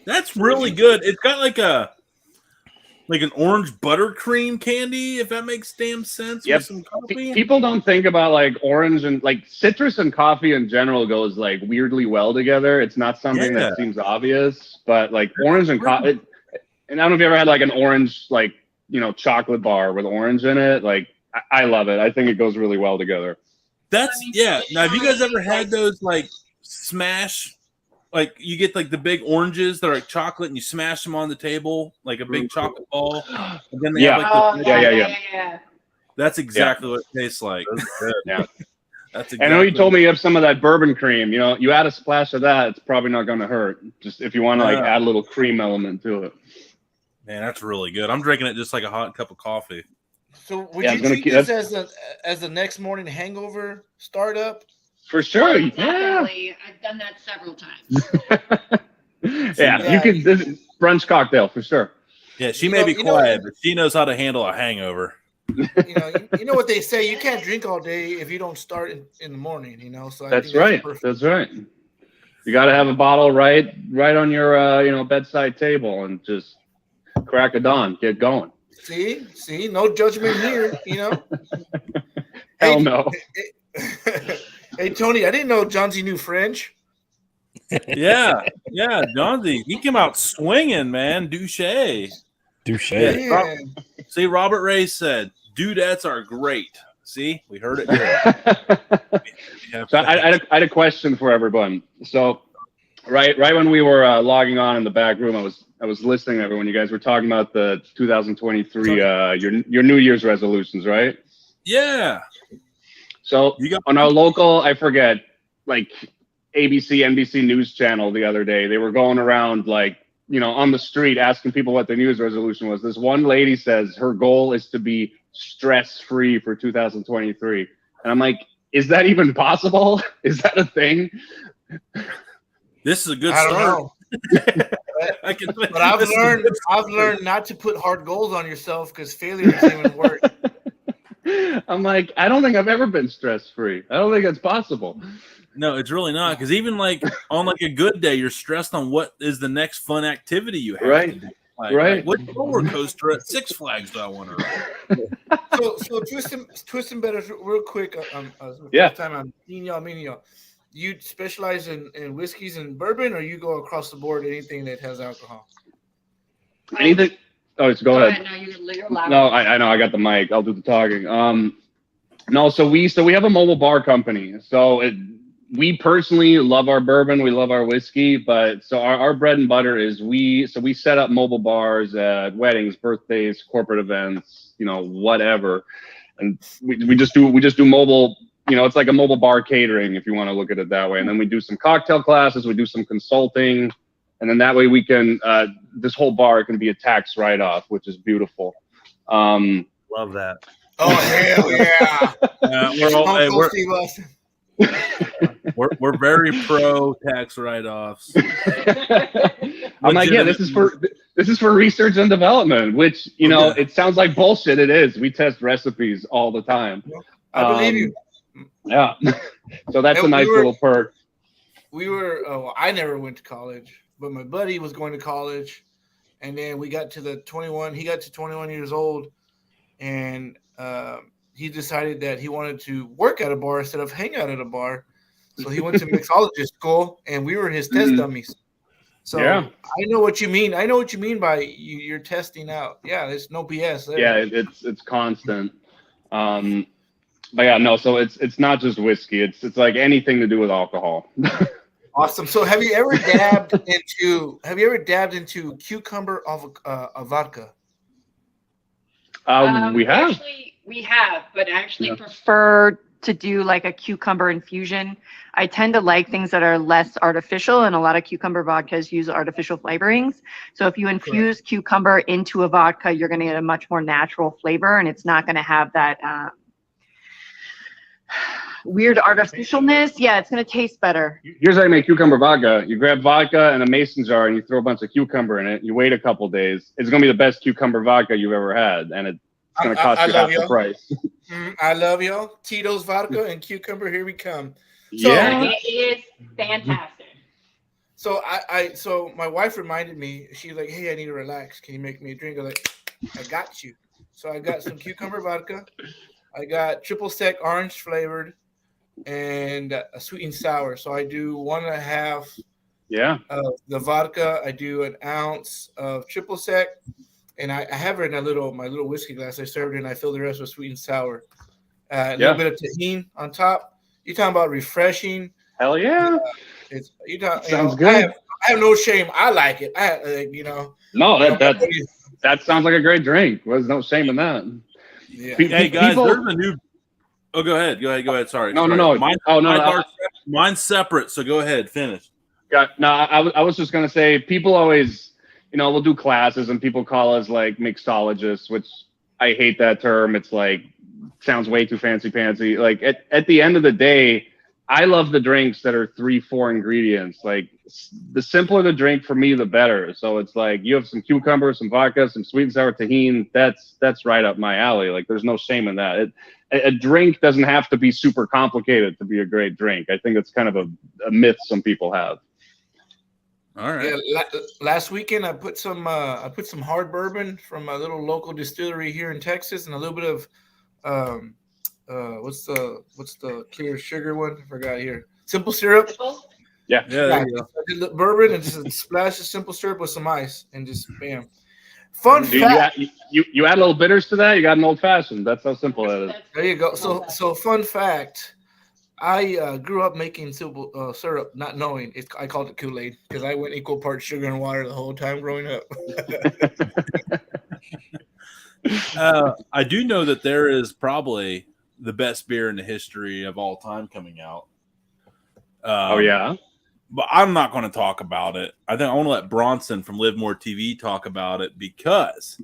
that's really good. It's got like an orange buttercream candy, if that makes damn sense. Yep. With some coffee. People don't think about like orange and like citrus and coffee in general goes like weirdly well together. It's not something that seems obvious, but like orange and coffee. And I don't know if you ever had like an orange, like, chocolate bar with orange in it. Like, I love it. I think it goes really well together. Now, have you guys ever had those like smash? Like you get like the big oranges that are like chocolate, and you smash them on the table like a big chocolate ball. And then they have like yeah. That's exactly what it tastes like. Yeah. That's exactly. I know you told me you have some of that bourbon cream. You add a splash of that, it's probably not going to hurt. Just if you want to like add a little cream element to it. Man, that's really good. I'm drinking it just like a hot cup of coffee. So would you treat this as a next morning hangover startup? For sure. Definitely. I've done that several times. Yeah, you can. This is brunch cocktail for sure. Yeah, she may be quiet, but she knows how to handle a hangover. you know what they say. You can't drink all day if you don't start in the morning. So I That's think right. That's right. You got to have a bottle right on your bedside table and just crack a dawn, get going. See, no judgment here. Hell no. Hey Tony, I didn't know Johnsy knew French. Yeah, Johnsy, he came out swinging, man. Douche. Yeah. See, Robert Ray said, dudettes are great. See, we heard it here. So I had a question for everyone. So right when we were logging on in the back room, I was listening to everyone. You guys were talking about the 2023 your New Year's resolutions, right? Yeah. So on our local, I forget, like ABC, NBC News channel the other day, they were going around on the street asking people what their New Year's resolution was. This one lady says her goal is to be stress-free for 2023. And I'm like, is that even possible? Is that a thing? This is a good I start. Don't know. But I've learned not to put hard goals on yourself because failure doesn't even work. I'm like, I don't think I've ever been stress-free. I don't think it's possible. No, it's really not, because even on a good day, you're stressed on what is the next fun activity you have. Right. To do. Right. What roller coaster at Six Flags do I want to ride? So twisting better real quick. Yeah. Time I'm meeting y'all. You specialize in whiskeys and bourbon, or you go across the board anything that has alcohol? Anything. Oh, go ahead. No, you're loud. No, I know. I got the mic. I'll do the talking. No, so we have a mobile bar company. So we personally love our bourbon. We love our whiskey. But so our bread and butter is we set up mobile bars at weddings, birthdays, corporate events, whatever. And we just do mobile. It's like a mobile bar catering, if you want to look at it that way. And then we do some cocktail classes. We do some consulting. And then that way we can, this whole bar can be a tax write-off, which is beautiful. Love that. Oh, hell yeah. We're very pro tax write-offs. I'm like, yeah, this is for research and development, which, it sounds like bullshit. It is. We test recipes all the time. I believe you. Yeah. So that's a nice little perk. I never went to college, but my buddy was going to college, and then we got to he got to 21 years old, and he decided that he wanted to work at a bar instead of hang out at a bar. So he went to mixologist school, and we were his test dummies. So yeah. I know what you mean. I know what you mean by you're testing out. Yeah, there's no BS there. Yeah, it's constant. But yeah, no. So it's not just whiskey. It's like anything to do with alcohol. Awesome. So have you ever dabbed into cucumber vodka? We have. Actually, we have, but I actually prefer to do like a cucumber infusion. I tend to like things that are less artificial, and a lot of cucumber vodkas use artificial flavorings. So if you infuse cucumber into a vodka, you're going to get a much more natural flavor, and it's not going to have that weird artificialness. Yeah, it's going to taste better. Here's how you make cucumber vodka. You grab vodka in a mason jar and you throw a bunch of cucumber in it. You wait a couple days. It's going to be the best cucumber vodka you've ever had, and it's going to cost you half the price. I love y'all. Tito's vodka and cucumber. Here we come. So, yeah, it is fantastic. So so my wife reminded me. She's like, "Hey, I need to relax. Can you make me a drink?" I'm like, "I got you." So I got some cucumber vodka. I got triple sec orange flavored and a sweet and sour. So I do 1.5 of the vodka. I do an ounce of triple sec, and I have it in my little whiskey glass. I served it and I filled the rest with sweet and sour. A little bit of tahini on top. You're talking about refreshing. Hell yeah. Sounds good. I have no shame. I like it. No, that sounds like a great drink. There's no shame in that. Yeah. Hey guys, there's a new. Oh, go ahead. Sorry. No. Mine's separate. So go ahead. Finish. I was just gonna say, people always, we'll do classes and people call us like mixologists, which I hate that term. It's like sounds way too fancy pantsy. Like at the end of the day, I love the drinks that are 3-4 ingredients. Like the simpler the drink for me, the better. So it's like you have some cucumber, some vodka, some sweet and sour tahini. That's right up my alley. Like there's no shame in that. A drink doesn't have to be super complicated to be a great drink. I think it's kind of a myth some people have. All right. Yeah, last weekend I put some hard bourbon from a little local distillery here in Texas, and a little bit of what's the clear sugar one? I forgot here. Simple syrup. Yeah. I did bourbon and just a splash of simple syrup with some ice, and just bam. Fun fact. You add little bitters to that, you got an old fashioned. That's how simple that is. There you go. So fun fact. I grew up making simple syrup, not knowing it. I called it Kool-Aid because I went equal parts sugar and water the whole time growing up. I do know that there is probably the best beer in the history of all time coming out. Oh yeah, but I'm not going to talk about it. I think I want to let Bronson from LiveMoreTV talk about it, because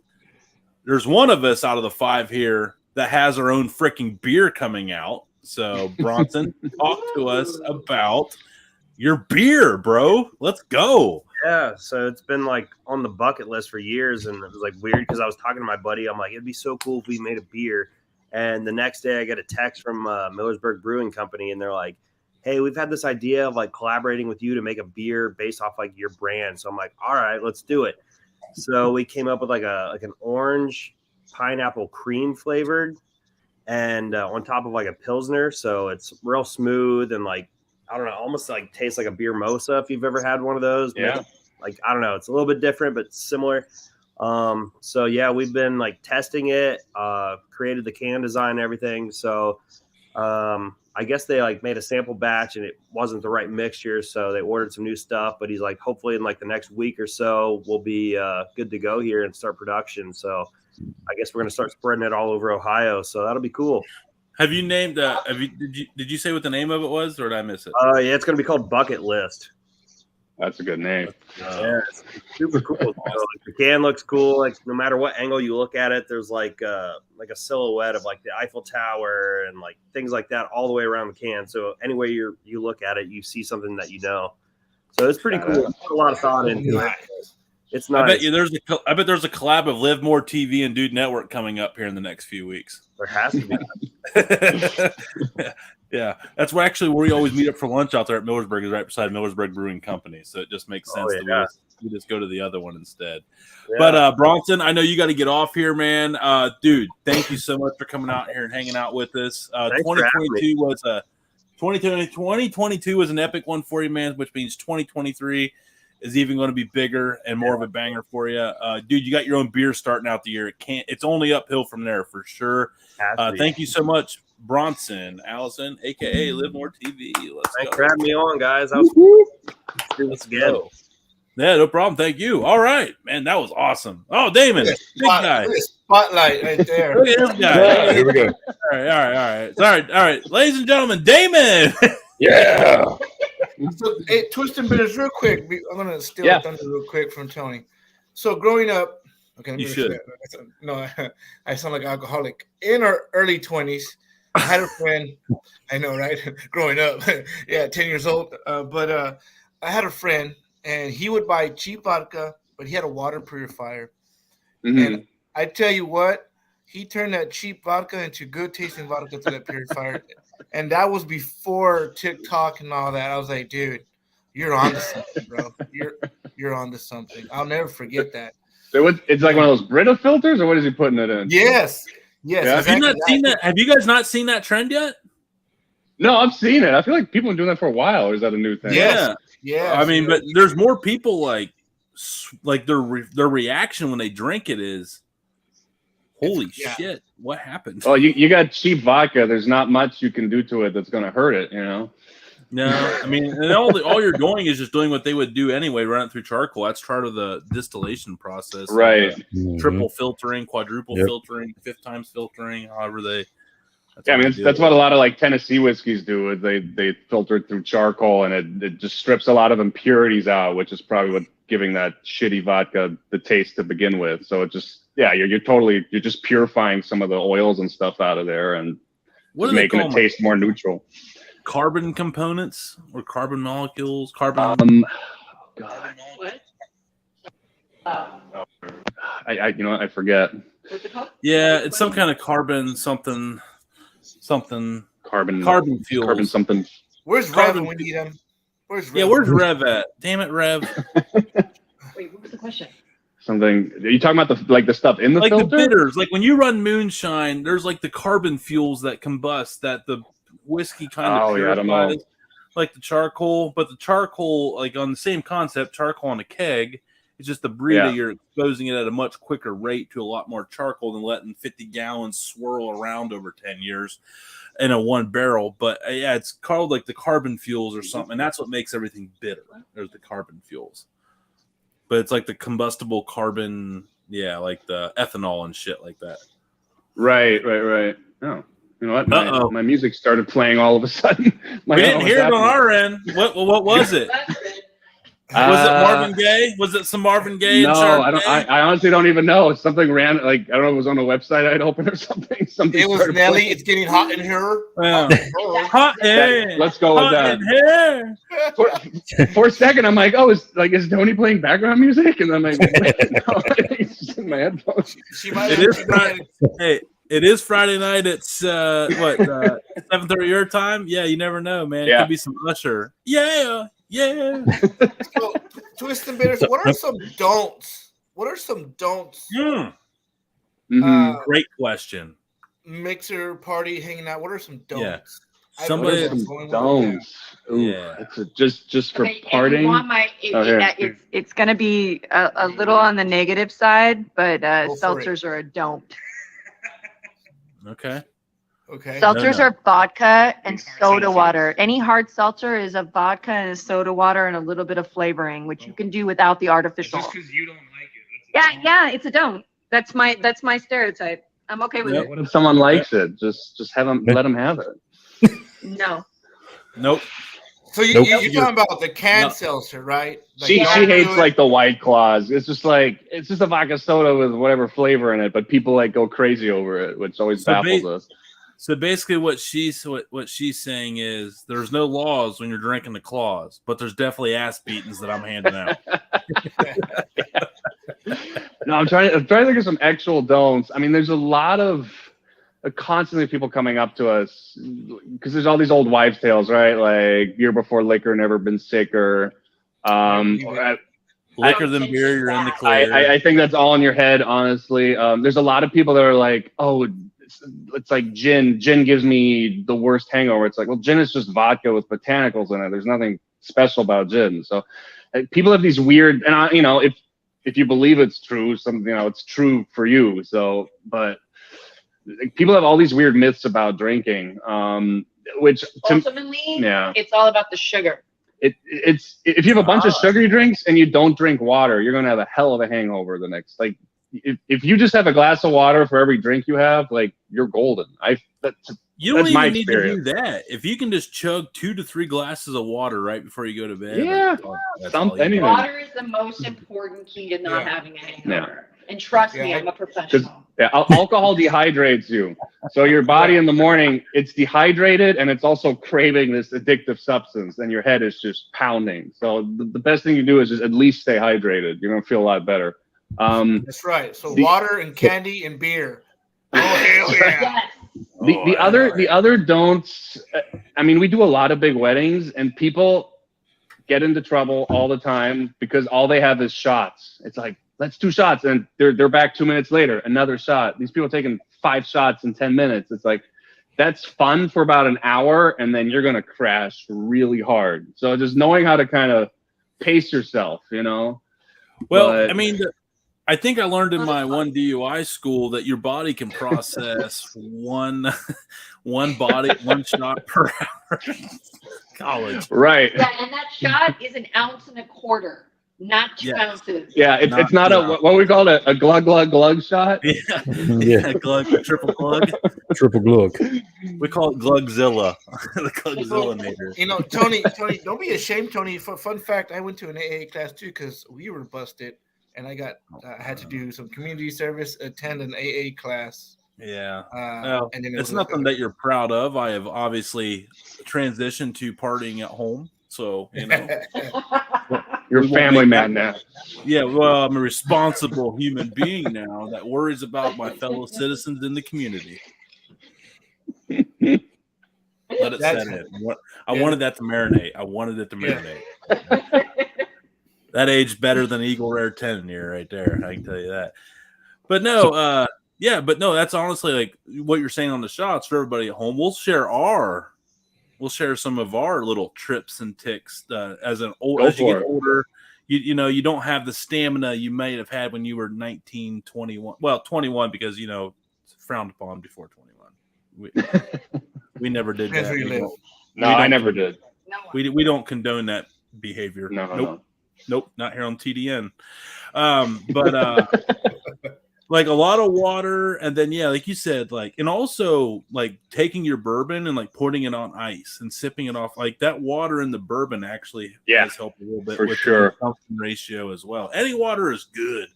there's one of us out of the 5 here that has our own freaking beer coming out. So Bronson, talk to us about your beer, bro. Let's go. Yeah, so it's been like on the bucket list for years, and it was like weird because I was talking to my buddy. I'm like, it'd be so cool if we made a beer. And the next day I get a text from Millersburg Brewing Company, and they're like, hey, we've had this idea of like collaborating with you to make a beer based off like your brand. So I'm like, all right, let's do it. So we came up with like an orange pineapple cream flavored, and on top of like a Pilsner. So it's real smooth and like, I don't know, almost like tastes like a beer mosa if you've ever had one of those. Yeah. Like, I don't know, it's a little bit different, but similar. So yeah, we've been like testing it, created the can design and everything. So I guess they like made a sample batch and it wasn't the right mixture. So they ordered some new stuff, but he's like, hopefully in like the next week or so, we'll be good to go here and start production. So I guess we're going to start spreading it all over Ohio. So that'll be cool. Have you named, did you say what the name of it was, or did I miss it? Yeah, it's going to be called Bucket List. That's a good name. Yeah, it's super cool. So, like, the can looks cool. Like no matter what angle you look at it, there's like a silhouette of like the Eiffel Tower and like things like that all the way around the can. So anyway you look at it, you see something that you know. So it's pretty cool. Put a lot of thought into it. It's nice. I bet there's a collab of LiveMoreTV and Dude Network coming up here in the next few weeks. There has to be. Yeah, that's where we always meet up for lunch out there at Millersburg, is right beside Millersburg Brewing Company. So it just makes sense that we just go to the other one instead. Yeah. But Bronson, I know you got to get off here, man. Dude, thank you so much for coming out here and hanging out with us. 2022 was an epic one for you, man, which means 2023 is even going to be bigger and more of a banger for you. Dude, you got your own beer starting out the year. It's only uphill from there for sure. Thank you so much, Bronson Allison, a.k.a. LiveMoreTV. Thanks for having me on, guys. Let's go. Yeah, no problem. Thank you. All right, man, that was awesome. Oh, Damon, big guy. Spotlight right there. Look at this guy. Here we go. All right. Ladies and gentlemen, Damon. Yeah. So, hey, Twisted Bitters, real quick. I'm going to steal the thunder real quick from Tony. So, growing up, you should. No, I sound like an alcoholic. In our early 20s, I had a friend. I know, right? Growing up, 10 years old. But I had a friend, and he would buy cheap vodka, but he had a water purifier. Mm-hmm. And I tell you what, he turned that cheap vodka into good tasting vodka through that purifier. And that was before TikTok and all that. I was like, dude, you're on to something, bro. You're on to something. I'll never forget that. So it's like one of those Brita filters, or what is he putting it in? Yes. Yeah. Have you not seen that? Have you guys not seen that trend yet? No, I've seen it. I feel like people have been doing that for a while. Or is that a new thing? Yeah. I mean, but there's more people like their reaction when they drink it is, holy shit, what happened? Well, you got cheap vodka. There's not much you can do to it that's going to hurt it, you know? No, I mean, and all you're doing is just doing what they would do anyway, run it through charcoal. That's part of the distillation process. Right. Triple filtering, quadruple filtering, 5 times filtering, however they. I mean, that's what a lot of like Tennessee whiskeys do. They filter it through charcoal, and it just strips a lot of impurities out, which is probably what giving that shitty vodka the taste to begin with. So it just, you're just purifying some of the oils and stuff out of there and making it taste more neutral. carbon components or carbon molecules? Carbon. God. What? I forget. What's it called? Yeah, it's some kind of carbon something. Carbon fuels. Carbon something. Where's Rev when we need him? Where's Rev? Yeah, where's Rev at? Damn it, Rev. Wait, what was the question? Something. Are you talking about the stuff in the like filter? the bitters? Like when you run moonshine, there's like the carbon fuels that combust that the whiskey kind of yeah, I don't know. Like the charcoal, but the charcoal, like on the same concept, charcoal on a keg, it's just the Brita, you're exposing it at a much quicker rate to a lot more charcoal than letting 50 gallons swirl around over 10 years in a one barrel. But yeah, it's called like the carbon fuels or something, and that's what makes everything bitter. There's the carbon fuels. But it's like the combustible carbon, like the ethanol and shit like that. Right. Oh. You know what? My music started playing all of a sudden. We didn't hear it on our end. What was it? Was it Marvin Gaye? Was it some Marvin Gaye? No, I honestly don't even know. It's something random. Like I don't know. It was on a website I'd opened or something. It was Nelly. Playing. It's getting hot in here. Hot in. Let's go with that. For a second, I'm like, is Tony playing background music? And I'm like, no, it's just in my headphones. It is Friday night. It's 7:30 your time. Yeah, you never know, man. It could be some Usher. Yeah. So, Twist and Bitters, what are some don'ts? Great question. Mixer party hanging out. What are some don'ts? Yeah. Somebody don'ts. It's just for partying. You want it's going to be a little on the negative side, but seltzers are a don't. Okay. Seltzers are vodka and soda water. Any hard seltzer is a vodka and a soda water and a little bit of flavoring, which you can do without the artificial. Just because you don't like it. Yeah, it's a don't. That's my stereotype. I'm okay with it. What if someone likes it? Just have them, let them have it. No. Nope. So you're talking about the canned seltzer, right? Like she hates like the White Claws. It's just a vodka soda with whatever flavor in it, but people like go crazy over it, which always baffles us. So basically, what she's saying is there's no laws when you're drinking the claws, but there's definitely ass beatings that I'm handing out. No, I'm trying to think of some actual don'ts. I mean, there's a lot of constantly people coming up to us because there's all these old wives' tales, right? Like beer before liquor, never been sicker. Liquor than beer, you're in the clear. I think that's all in your head, honestly. There's a lot of people that are like, it's like gin. Gin gives me the worst hangover. It's like, well, gin is just vodka with botanicals in it. There's nothing special about gin. So people have these weird, and if you believe it's true, it's true for you. So, but people have all these weird myths about drinking, which ultimately, it's all about the sugar. It's if you have a bunch of sugary drinks and you don't drink water, you're gonna have a hell of a hangover the next. Like if you just have a glass of water for every drink you have, like you're golden. You don't even need to do that. If you can just chug 2 to 3 glasses of water right before you go to bed. Yeah, something. Water is the most important key to not having a hangover. And trust me, I'm a professional. Alcohol dehydrates you. So your body in the morning, it's dehydrated and it's also craving this addictive substance and your head is just pounding. So the best thing you do is just at least stay hydrated. You're going to feel a lot better. That's right. So water and candy and beer. Oh, hell yeah. The other don'ts, I mean, we do a lot of big weddings and people get into trouble all the time because all they have is shots. It's like, let's 2 shots. And they're back 2 minutes later, another shot. These people are taking 5 shots in 10 minutes. It's like, that's fun for about an hour. And then you're going to crash really hard. So just knowing how to kind of pace yourself, Well, I mean, I think I learned in my 1 DUI school that your body can process one shot per hour. College. Right. Yeah, and that shot is 1.25 ounces. Not 2 ounces. Yeah, it's not what we call a glug glug glug shot. Yeah, glug, triple glug. Triple glug. We call it Glugzilla. The Glugzilla maker. Tony, don't be ashamed, Tony. Fun fact, I went to an AA class too because we were busted and I had to do some community service, attend an AA class. Yeah. And then it's nothing that you're proud of. I have obviously transitioned to partying at home. So, you know. You're a family man now. Yeah, well, I'm a responsible human being now that worries about my fellow citizens in the community. Let it set in. I wanted that to marinate. That aged better than Eagle Rare 10 year right there. I can tell you that. But no, that's honestly like what you're saying on the shots for everybody at home. We'll share some of our little trips and ticks as you get older. You don't have the stamina you might have had when you were 19, 21. Well, 21 because it's frowned upon before 21. We never did that. I never did. We don't condone that behavior. Nope, not here on TDN. But like a lot of water, and then like you said, like, and also like taking your bourbon and like putting it on ice and sipping it off. Like that water in the bourbon actually has helped a little bit with the consumption ratio as well. Any water is good.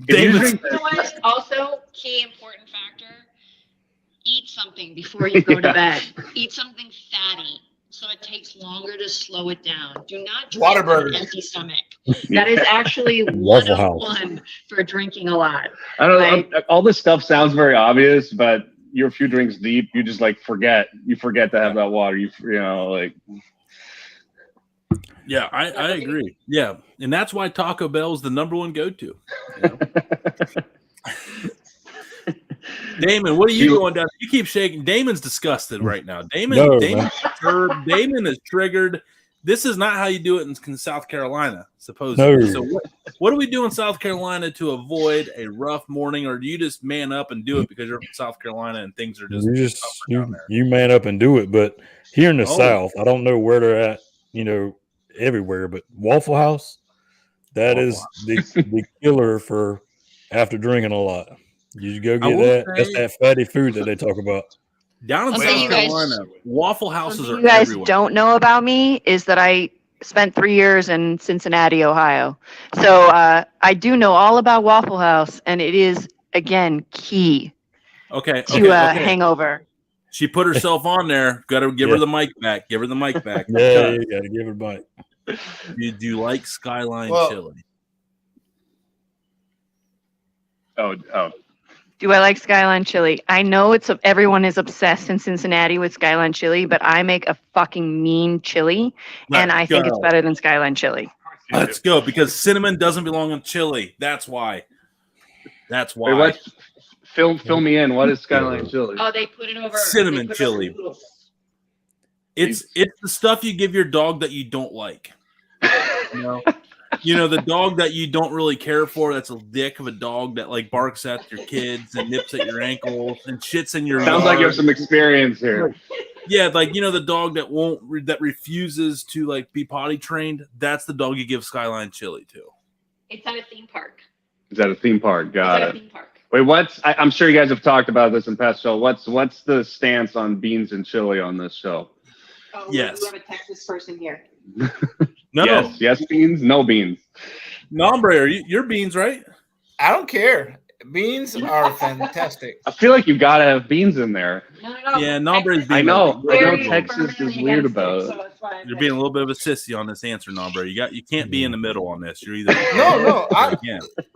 You know what? Also, key important factor: eat something before you go to bed. Eat something fatty, so it takes longer to slow it down. Do not drink on an empty stomach. That is actually one for drinking a lot. I don't know. All this stuff sounds very obvious, but you're a few drinks deep. You just like forget. You forget to have that water. You know, like. Yeah, I agree. Yeah, and that's why Taco Bell is the number one go-to. Damon, what are you going down? You keep shaking. Damon's disgusted right now. Damon is triggered. This is not how you do it in South Carolina, supposedly. So what do we do in South Carolina to avoid a rough morning, or do you just man up and do it because you're from South Carolina and things are just you man up and do it? But here in the South, I don't know where they're at, everywhere, but Waffle House, is the killer for after drinking a lot. You go get that. That's that fatty food that they talk about. Down in South Carolina, Waffle Houses are you guys everywhere. Don't know about me is that I spent 3 years in Cincinnati, Ohio. So I do know all about Waffle House, and it is, again, key to hangover. She put herself on there. Got to give her the mic back. Give her the mic back. Yeah, you got to give her the mic. Do you like Skyline chili? Oh. Do I like Skyline chili? I know everyone is obsessed in Cincinnati with Skyline chili, but I make a fucking mean chili, and I think it's better than Skyline chili. Let's go, because cinnamon doesn't belong in chili. That's why. Wait, fill me in. What is Skyline chili? Oh, they put it over cinnamon chili. It's the stuff you give your dog that you don't like. The dog that you don't really care for, that's a dick of a dog that like barks at your kids and nips at your ankles and shits in your Sounds like you have some experience here. Yeah, like the dog that refuses to like be potty trained, that's the dog you give Skyline chili to. It's at a theme park. Is that a theme park? Got it. Theme park. Wait, I'm sure you guys have talked about this in past show. What's the stance on beans and chili on this show? Oh, yes. We have a Texas person here. No. Yes, beans, no beans. Nombre, you're beans, right? I don't care. Beans are fantastic. I feel like you gotta have beans in there. No. Yeah, Nombre's beans. I know Texas is weird about it. You're being a little bit of a sissy on this answer, Nombre. You can't be in the middle on this. You're either no.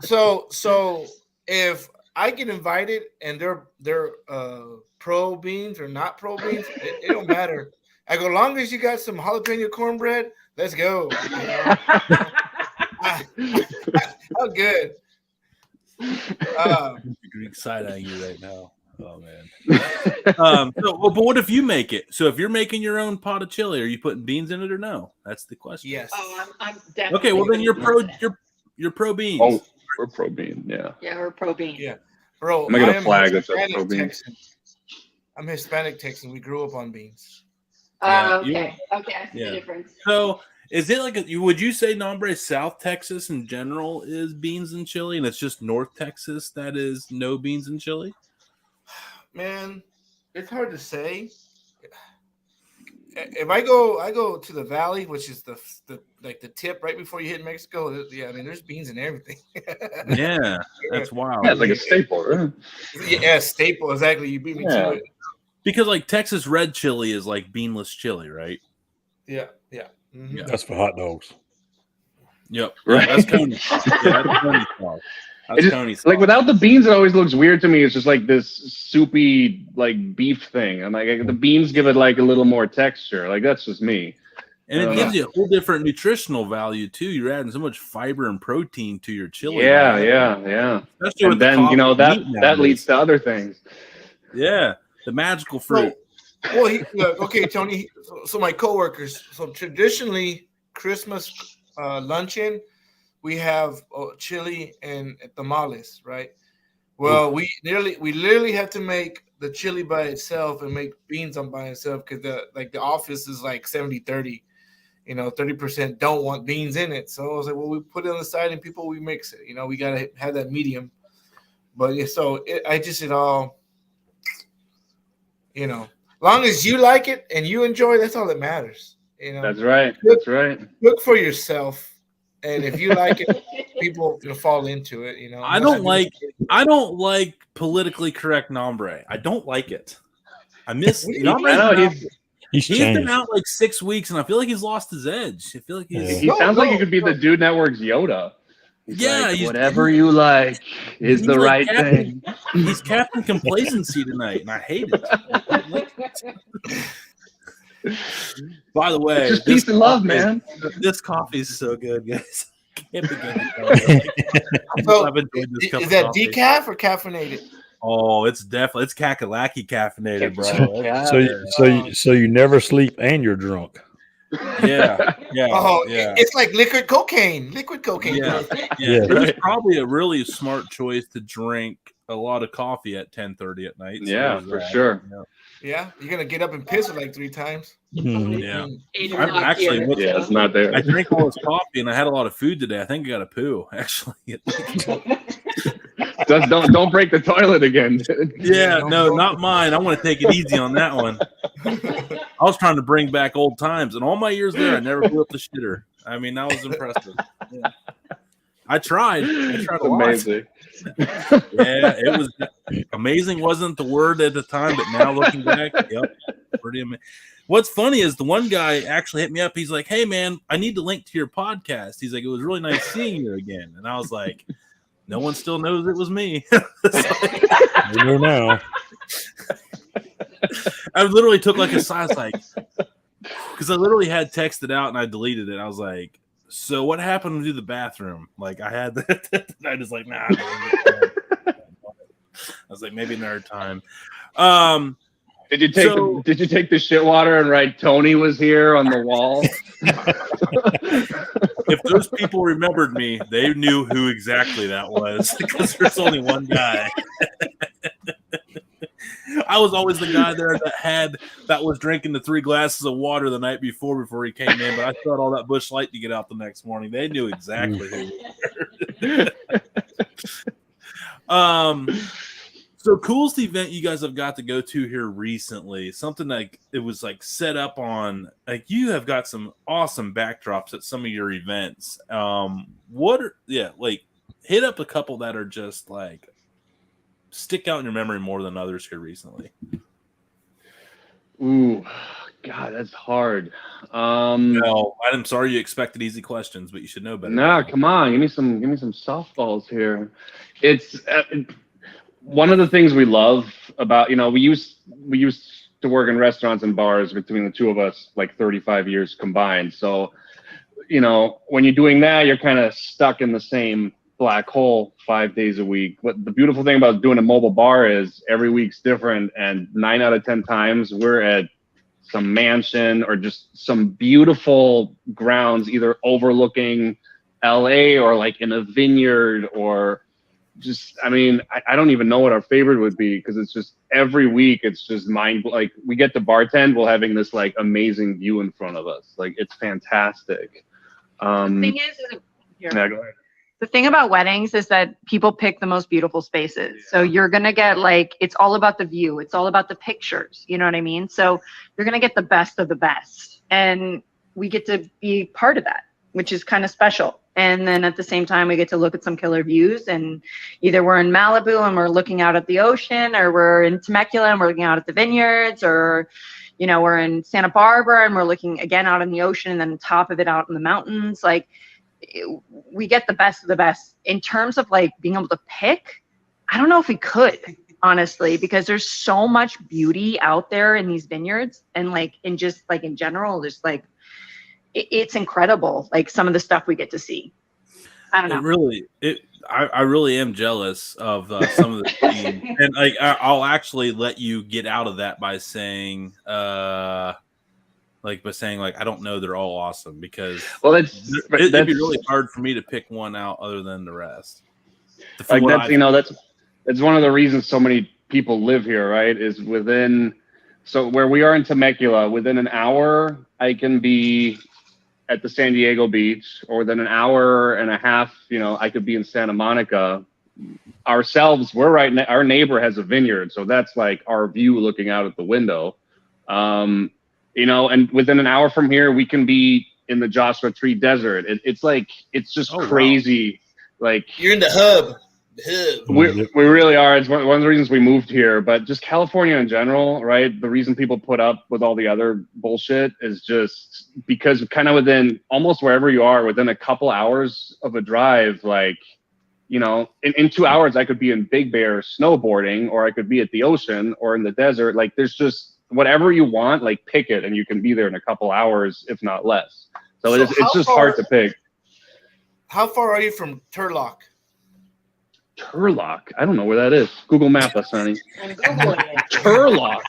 So if I get invited and they're pro beans or not pro beans, it don't matter. I go, long as you got some jalapeno cornbread, let's go. Oh, good. Greek side-eyeing you right now. Oh, man. But what if you make it? So if you're making your own pot of chili, are you putting beans in it or no? That's the question. Yes. Oh, I'm definitely. Okay, well, then you're pro beans. Oh, we're pro bean, yeah. Yeah, we're pro bean. Yeah. Bro, I'm gonna get a flag that says pro bean. I'm Hispanic Texan. We grew up on beans. Okay, I see the difference. So, is it like would you say, Nombre, South Texas in general is beans and chili, and it's just North Texas that is no beans and chili? Man, it's hard to say. if I go to the valley, which is the tip right before you hit Mexico. Yeah, I mean, there's beans and everything. Yeah, that's wild. Yeah, it's like a staple, right? Yeah, staple. Exactly. You beat me to it. Because like Texas red chili is like beanless chili, right? Yeah, yeah. Mm-hmm. Yeah. That's for hot dogs. Yep. Right. Yeah, that's Tony's sauce. Yeah, that's Tony's sauce. That's Tony's sauce. Like without the beans, it always looks weird to me. It's just like this soupy like beef thing. I'm like the beans give it like a little more texture. Like that's just me. And it gives you a whole different nutritional value too. You're adding so much fiber and protein to your chili. Yeah, right? yeah. Especially And with the then coffee that leads to other things. Yeah, the magical fruit. Well, okay, Tony. So my coworkers. So traditionally, Christmas luncheon, we have chili and tamales, right? Well, we literally have to make the chili by itself and make beans on by itself because the office is like 70-30. 30% don't want beans in it. So I was like, well, we put it on the side and we mix it. We gotta have that medium. But yeah, so it all. Long as you like it and you enjoy, that's all that matters. That's right. That's right. Look for yourself, and if you like it, people fall into it. I don't like politically correct nombre. I don't like it. I miss nombre. He's been out like 6 weeks, and I feel like he's lost his edge. I feel like he sounds like he could be the Dude Network's Yoda. He's whatever you like is the right thing. He's Captain Complacency tonight, and I hate it. By the way, it's just peace and love, man. This coffee is so good, guys. Can't begin I've enjoyed this cup of coffee. Decaf or caffeinated? Oh, it's kakalaki caffeinated, bro. So you never sleep and you're drunk. Yeah. Oh, yeah. It's like liquid cocaine. Yeah. It's probably a really smart choice to drink a lot of coffee at 10:30 at night. So for sure. Yeah, you're gonna get up and piss it like 3 times. Yeah, it's not there. I drank all this coffee and I had a lot of food today. I think I got a poo actually. Don't break the toilet again. Yeah, no, not mine. I want to take it easy on that one. I was trying to bring back old times, and all my years there, I never blew up the shitter. I mean, that was impressive. Yeah. I tried amazing. Yeah, it was amazing. Wasn't the word at the time, but now looking back, yep, pretty amazing. What's funny is the one guy actually hit me up. He's like, "Hey, man, I need to link to your podcast." He's like, "It was really nice seeing you again," and I was like, "No one still knows it was me." You know now. I literally took like a sigh, like, because I literally had texted out and I deleted it. I was like, "So what happened to the bathroom?" Like I had that. I just like, nah. I was like, maybe another time. Did you take the shit water and write Tony was here on the wall? If those people remembered me, they knew who exactly that was because there's only one guy. I was always the guy there that was drinking the 3 glasses of water the night before he came in, but I thought all that Busch Light to get out the next morning. They knew exactly who we were. So coolest event you guys have got to go to here recently, something like it was like set up on, like you have got some awesome backdrops at some of your events. Hit up a couple that are just like stick out in your memory more than others here recently. Ooh, God, that's hard. No, I'm sorry you expected easy questions, but you should know better. No, come on, give me some softballs here. It's one of the things we love about, we used to work in restaurants and bars between the two of us, like 35 years combined. So, when you're doing that, you're kind of stuck in the same black hole 5 days a week. What the beautiful thing about doing a mobile bar is every week's different, and 9 out of 10 times we're at some mansion or just some beautiful grounds, either overlooking LA or like in a vineyard or just, I don't even know what our favorite would be because it's just every week it's just like we get to bartend while having this like amazing view in front of us. Like it's fantastic. The thing is yeah, go ahead. The thing about weddings is that people pick the most beautiful spaces. So you're going to get like, it's all about the view. It's all about the pictures. You know what I mean? So you're going to get the best of the best. And we get to be part of that, which is kind of special. And then at the same time, we get to look at some killer views, and either we're in Malibu and we're looking out at the ocean, or we're in Temecula and we're looking out at the vineyards, or, you know, we're in Santa Barbara and we're looking again out in the ocean, and then on top of it out in the mountains. Like, we get the best of the best. In terms of like being able to pick, I don't know if we could, honestly, because there's so much beauty out there in these vineyards, and like in just like in general, just like it's incredible, like some of the stuff we get to see. I don't know. I really am jealous of some of the team. And like I'll actually let you get out of that by saying I don't know, they're all awesome, because it'd be really hard for me to pick one out other than the rest. Like that's one of the reasons so many people live here, right? Is so where we are in Temecula, within an hour I can be at the San Diego beach, or within an hour and a half, you know, I could be in Santa Monica. Ourselves, our neighbor has a vineyard, so that's like our view looking out at the window. You know, and within an hour from here, we can be in the Joshua Tree Desert. It's just crazy. Wow. Like, you're in the hub. We really are. It's one of the reasons we moved here. But just California in general, right? The reason people put up with all the other bullshit is just because kind of within almost wherever you are, within a couple hours of a drive, like, you know, in 2 hours, I could be in Big Bear snowboarding, or I could be at the ocean or in the desert. Like, there's just whatever you want, like, pick it, and you can be there in a couple hours, if not less. So it's just hard to pick. How far are you from Turlock? Turlock? I don't know where that is. Google Map us, honey. Turlock.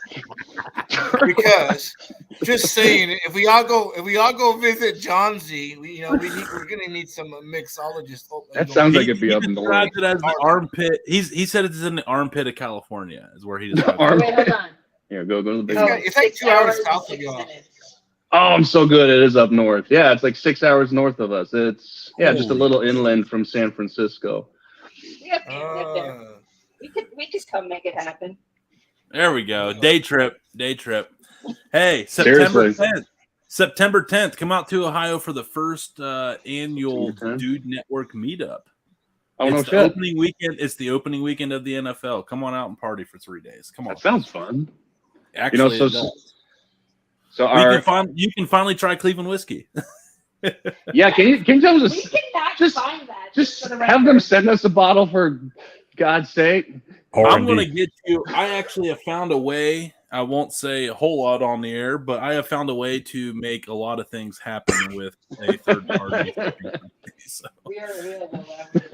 Because just saying, if we all go visit Johnsy, we're gonna need some mixologists. That sounds like it'd be up in the world. It as the armpit. He said it's in the armpit of California, is where he described it. Wait, hold on. Yeah, go to the big. It's like 2 hours south of y'all. Oh, I'm so good. It is up north. Yeah, it's like 6 hours north of us. It's just a little inland from San Francisco. We have family there. We just come make it happen. There we go. Day trip. Hey, September 10th. Come out to Ohio for the first annual Dude Network meetup. Oh, it's the opening weekend. It's the opening weekend of the NFL. Come on out and party for 3 days. Come on. That sounds fun. Actually, you can finally try Cleveland whiskey. Yeah, can you tell us? We can find that. Just have them send us a bottle, for God's sake. I'm going to get you. I actually have found a way. I won't say a whole lot on the air, but I have found a way to make a lot of things happen with a third party. So. We are available.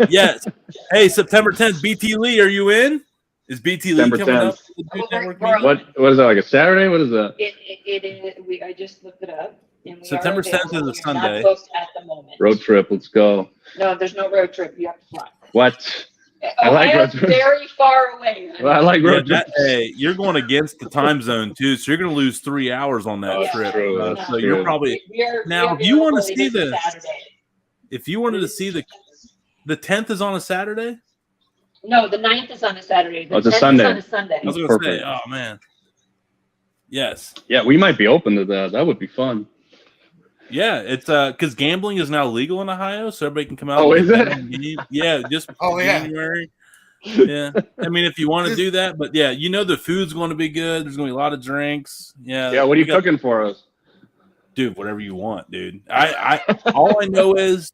Yes. Hey, September 10th, BT Lee, are you in? Is BT Lee coming up? What is that, like a Saturday? What is that? It is. I just looked it up. September 10th is a Sunday. Not booked at the moment. Road trip. Let's go. No, there's no road trip. You have to fly. What? I like road trips. Very far away. Well, I like road trips. Hey, you're going against the time zone too, so you're going to lose 3 hours on that trip. So you're probably now. If you want to see if you wanted to see the 10th is on a Saturday. No, the 9th is on a Saturday. The it's a 10th Sunday. is on a Sunday. I was going to say, oh man. Yes. Yeah, we might be open to that. That would be fun. Yeah, it's because gambling is now legal in Ohio, so everybody can come out. Oh, is it? Yeah, just January. Yeah, I mean, if you want to do that, but yeah, the food's going to be good. There's going to be a lot of drinks. Yeah. Yeah. What are you cooking for us, dude? Whatever you want, dude. I all I know is,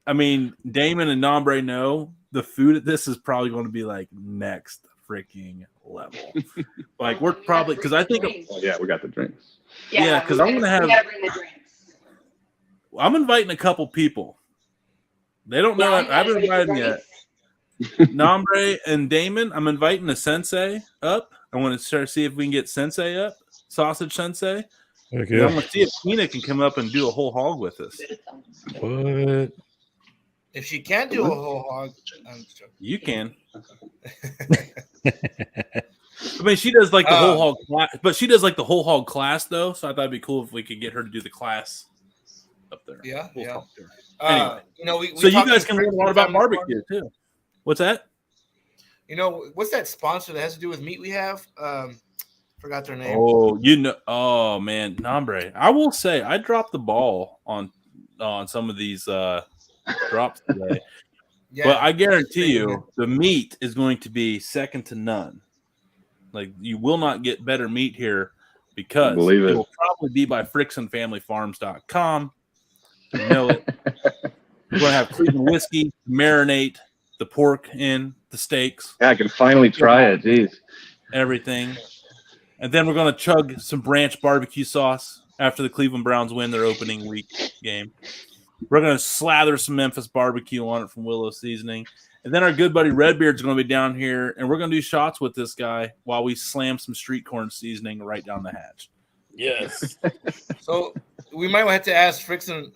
I mean, Damon and Nombre know the food at this is probably going to be like next freaking level. Like we're probably because I think we got the drinks. Yeah, because I'm gonna have. We gotta bring the drinks. I'm inviting a couple people. They don't know. I haven't invited them yet. Nombre and Damon. I'm inviting a sensei up. I want to start see if we can get sensei up. Sausage sensei. Okay. I'm gonna see if Tina can come up and do a whole hog with us. What? If she can't do a whole hog, you can. I mean, she does like the whole hog class, but she does like the whole hog class though. So I thought it'd be cool if we could get her to do the class up there. Yeah, We'll yeah. talk to her. Anyway, You know, we so you talked guys to can Chris learn a lot from about Family barbecue Farm. too. What's that? You know, what's that sponsor that has to do with meat we have? Forgot their name. Oh, oh man, Nombre. I will say I dropped the ball on some of these drops today. Yeah, but I guarantee you the meat is going to be second to none. Like, you will not get better meat here because Believe it. it will probably be by fricksonfamilyfarms.com. You know it. We're going to have Cleveland whiskey to marinate the pork in, the steaks. Yeah, I can finally try it. Jeez. Everything. And then we're going to chug some Branch barbecue sauce after the Cleveland Browns win their opening week game. We're going to slather some Memphis barbecue on it from Willow Seasoning. And then our good buddy Redbeard's going to be down here, and we're going to do shots with this guy while we slam some street corn seasoning right down the hatch. Yes. So we might have to ask Frickson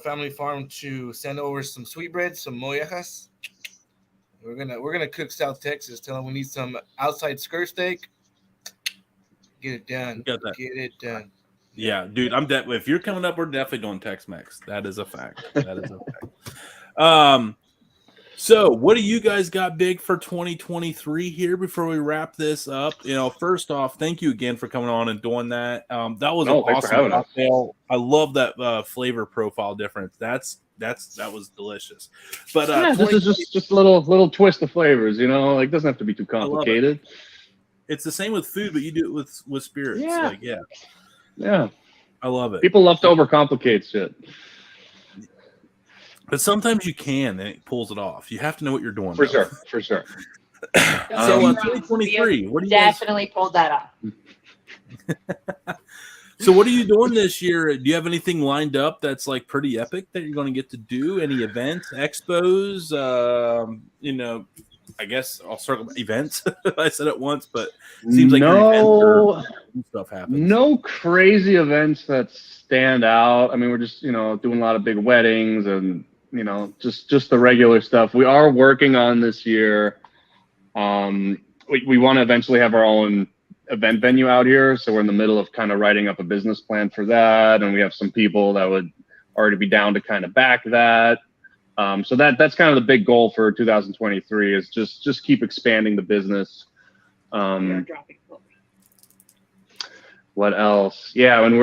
Family Farm to send over some sweetbreads, some mollejas. We're gonna cook South Texas. Tell them we need some outside skirt steak. Get it done. Get it done. Yeah, dude, if you're coming up, we're definitely doing Tex-Mex. That is a fact. That is a fact. So what do you guys got big for 2023 here before we wrap this up? You know, first off, thank you again for coming on and doing that. That was an awesome cocktail. I love that flavor profile difference. That was delicious. But this is just a little twist of flavors, you know, like, doesn't have to be too complicated. It's the same with food, but you do it with spirits. Yeah. Like, yeah. Yeah. I love it. People love to overcomplicate shit. But sometimes you can, and it pulls it off. You have to know what you're doing. For sure. So 2023, what do you definitely pulled that off. So what are you doing this year? Do you have anything lined up that's like pretty epic that you're going to get to do? Any events, expos? You know, I guess I'll circle events. I said it once, but it seems like stuff happens. No crazy events that stand out. I mean, we're just, you know, doing a lot of big weddings and, you know, just the regular stuff. We are working on this year. We want to eventually have our own event venue out here. So we're in the middle of kind of writing up a business plan for that. And we have some people that would already be down to kind of back that. So that's kind of the big goal for 2023 is just keep expanding the business. What else? Yeah, and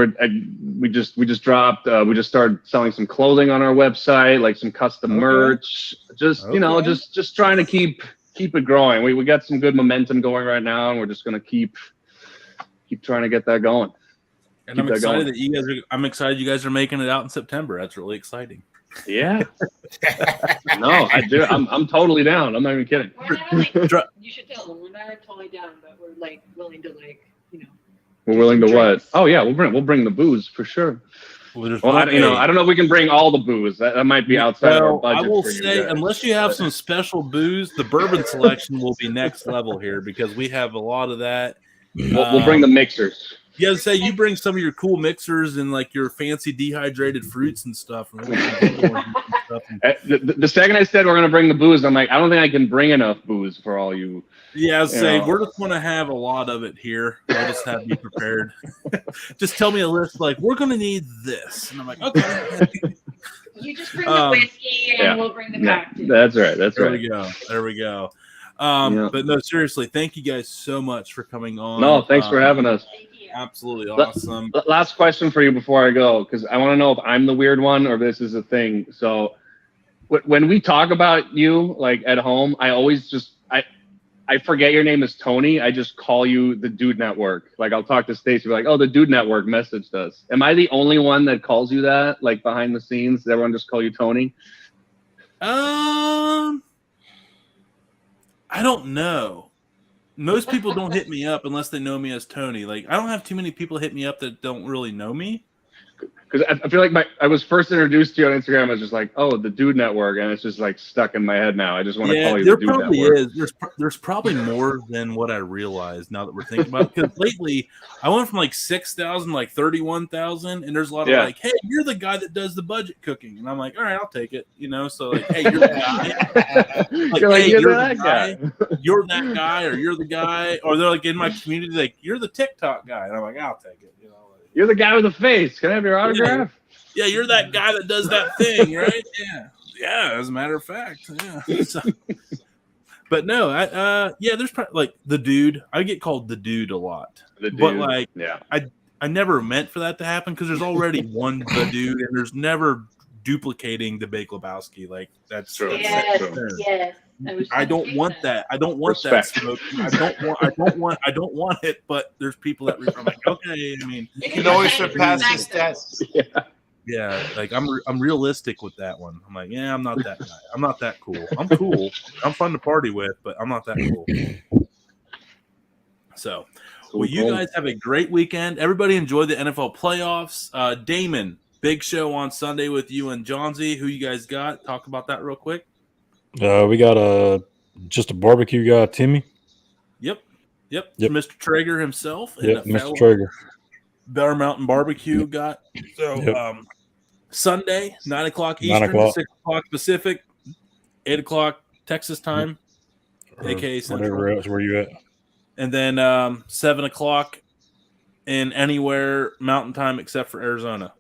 we just dropped. We just started selling some clothing on our website, like some custom merch. You know, just trying to keep it growing. We got some good momentum going right now, and we're just gonna keep trying to get that going. And I'm excited I'm excited you guys are making it out in September. That's really exciting. Yeah. No, I do. I'm totally down. I'm not even kidding. You should tell them we're not totally down, but we're like willing to We're willing to what? Oh yeah, we'll bring the booze for sure. I don't know if we can bring all the booze. That might be outside of our budget. I will say, unless you have some special booze, the bourbon selection will be next level here because we have a lot of that. We'll bring the mixers. Yeah, say you bring some of your cool mixers and like your fancy dehydrated fruits and stuff. And the second I said we're gonna bring the booze, I'm like, I don't think I can bring enough booze for all you. Yeah, we're just gonna have a lot of it here. I'll just have you prepared. Just tell me a list like we're gonna need this, and I'm like, okay. You just bring the whiskey and we'll bring the cocktail. That's right. There we go. But no, seriously, thank you guys so much for coming on. No, thanks for having us. Absolutely awesome. Last question for you before I go, because I want to know if I'm the weird one or this is a thing. So when we talk about you, like at home, I always I forget your name is Tony. I just call you the Dude Network. Like I'll talk to Stacy, like, oh, the Dude Network messaged us. Am I the only one that calls you that? Like behind the scenes, does everyone just call you Tony? I don't know. Most people don't hit me up unless they know me as Tony. Like I don't have too many people hit me up that don't really know me. Because I feel like I was first introduced to you on Instagram. I was just like, oh, the Dude Network, and it's just like stuck in my head now. I just want to call you the Dude Network. There probably is. There's probably more than what I realized now that we're thinking about it. Because lately, I went from like 6,000, like 31,000, and there's a lot of like, hey, you're the guy that does the budget cooking, and I'm like, all right, I'll take it. You know, so like, hey, you're the guy. You're that guy. You're that guy, or you're the guy, or they're like in my community, like you're the TikTok guy, and I'm like, I'll take it. You know. You're the guy with the face. Can I have your autograph? Yeah, you're that guy that does that thing, right? Yeah. As a matter of fact, yeah. So, but no, there's probably like the dude. I get called the dude a lot, but like, I never meant for that to happen because there's already one the dude, and there's never duplicating the Big Lebowski. Like that's true. Yes. I don't want that. I don't want that smoke. I don't want it. But there's people that I'm like, okay. I mean, you can always surpass his stats. Yeah. Like I'm realistic with that one. I'm like, yeah, I'm not that guy. I'm not that cool. I'm cool. I'm fun to party with, but I'm not that cool. So, well, you guys have a great weekend. Everybody enjoy the NFL playoffs. Damon, big show on Sunday with you and Johnsy. Who you guys got? Talk about that real quick. We got just a barbecue guy, Timmy. Yep. Mr. Traeger himself. Yep, Mr. Traeger. Bear Mountain Barbecue got. So Sunday, 9 o'clock Eastern, 6 o'clock Pacific, 8 o'clock Texas time, aka Central. Whatever else, where you at? And then 7 o'clock in anywhere Mountain time except for Arizona.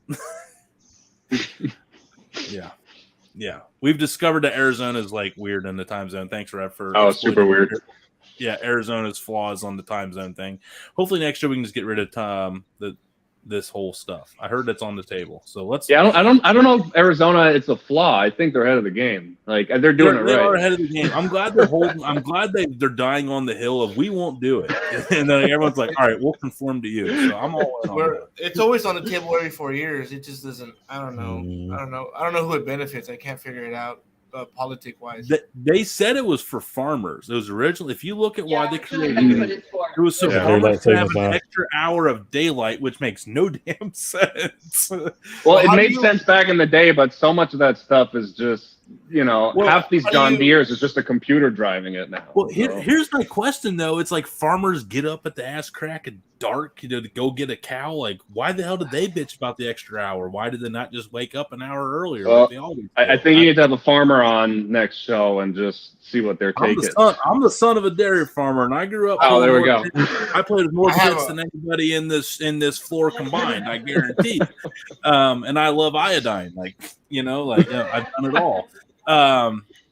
Yeah. We've discovered that Arizona is like weird in the time zone. Thanks, Rev, for super weird. Yeah, Arizona's flaws on the time zone thing. Hopefully next year we can just get rid of this whole stuff. I heard that's on the table. So let's. Yeah, I don't know if Arizona it's a flaw. I think they're ahead of the game. Like they're doing it right. They are ahead of the game. I'm glad they're holding. I'm glad they're dying on the hill of we won't do it, and then everyone's like, all right, we'll conform to you. So I'm all in on that. It's always on the table every 4 years. It just doesn't. I don't know who it benefits. I can't figure it out. Politic wise, they said it was for farmers. It was originally, if you look at why they created it, it was so farmers could have an extra hour of daylight, which makes no damn sense. Well, it made sense back in the day, but so much of that stuff is just, half these John Deeres is just a computer driving it now. Well, here's my question though. It's like farmers get up at the ass crack of dark, to go get a cow. Like, why the hell did they bitch about the extra hour? Why did they not just wake up an hour earlier? Well, like they always do? I think you need to have a farmer on next show and just see what their take is. I'm the son of a dairy farmer, and I grew up. Oh, there we go. I played with more hits than anybody in this floor combined. I guarantee. And I love iodine. I've done it all.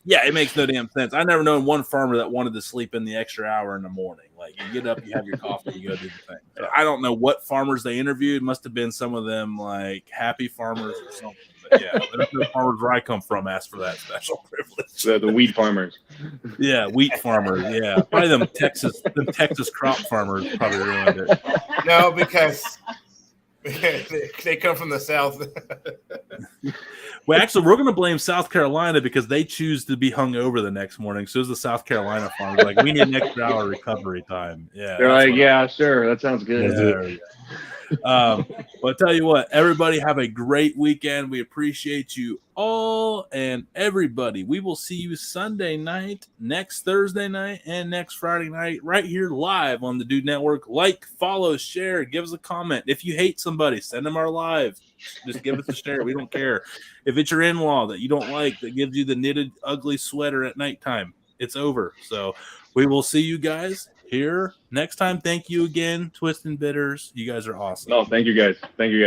It makes no damn sense. I never known one farmer that wanted to sleep in the extra hour in the morning. Like, you get up, you have your coffee, you go do the thing. So I don't know what farmers they interviewed. Must have been some of them like happy farmers or something. But yeah, the farmers where I come from asked for that special privilege. The wheat farmers. Yeah, wheat farmers. Yeah, probably them Texas crop farmers probably ruined it. No, because they come from the South. Well, actually, we're going to blame South Carolina because they choose to be hung over the next morning. So is the South Carolina farmers. Like, we need an extra hour recovery time. Yeah, they're like, yeah, sure, that sounds good. But I'll tell you what, everybody have a great weekend. We appreciate you all and everybody. We will see you Sunday night, next Thursday night, and next Friday night right here live on the Dude Network. Like, follow, share, give us a comment. If you hate somebody, send them our live. Just give us a share. We don't care. If it's your in-law that you don't like that gives you the knitted ugly sweater at nighttime, it's over. So we will see you guys here next time. Thank you again, Twist and Bitters. You guys are awesome. Oh, thank you guys.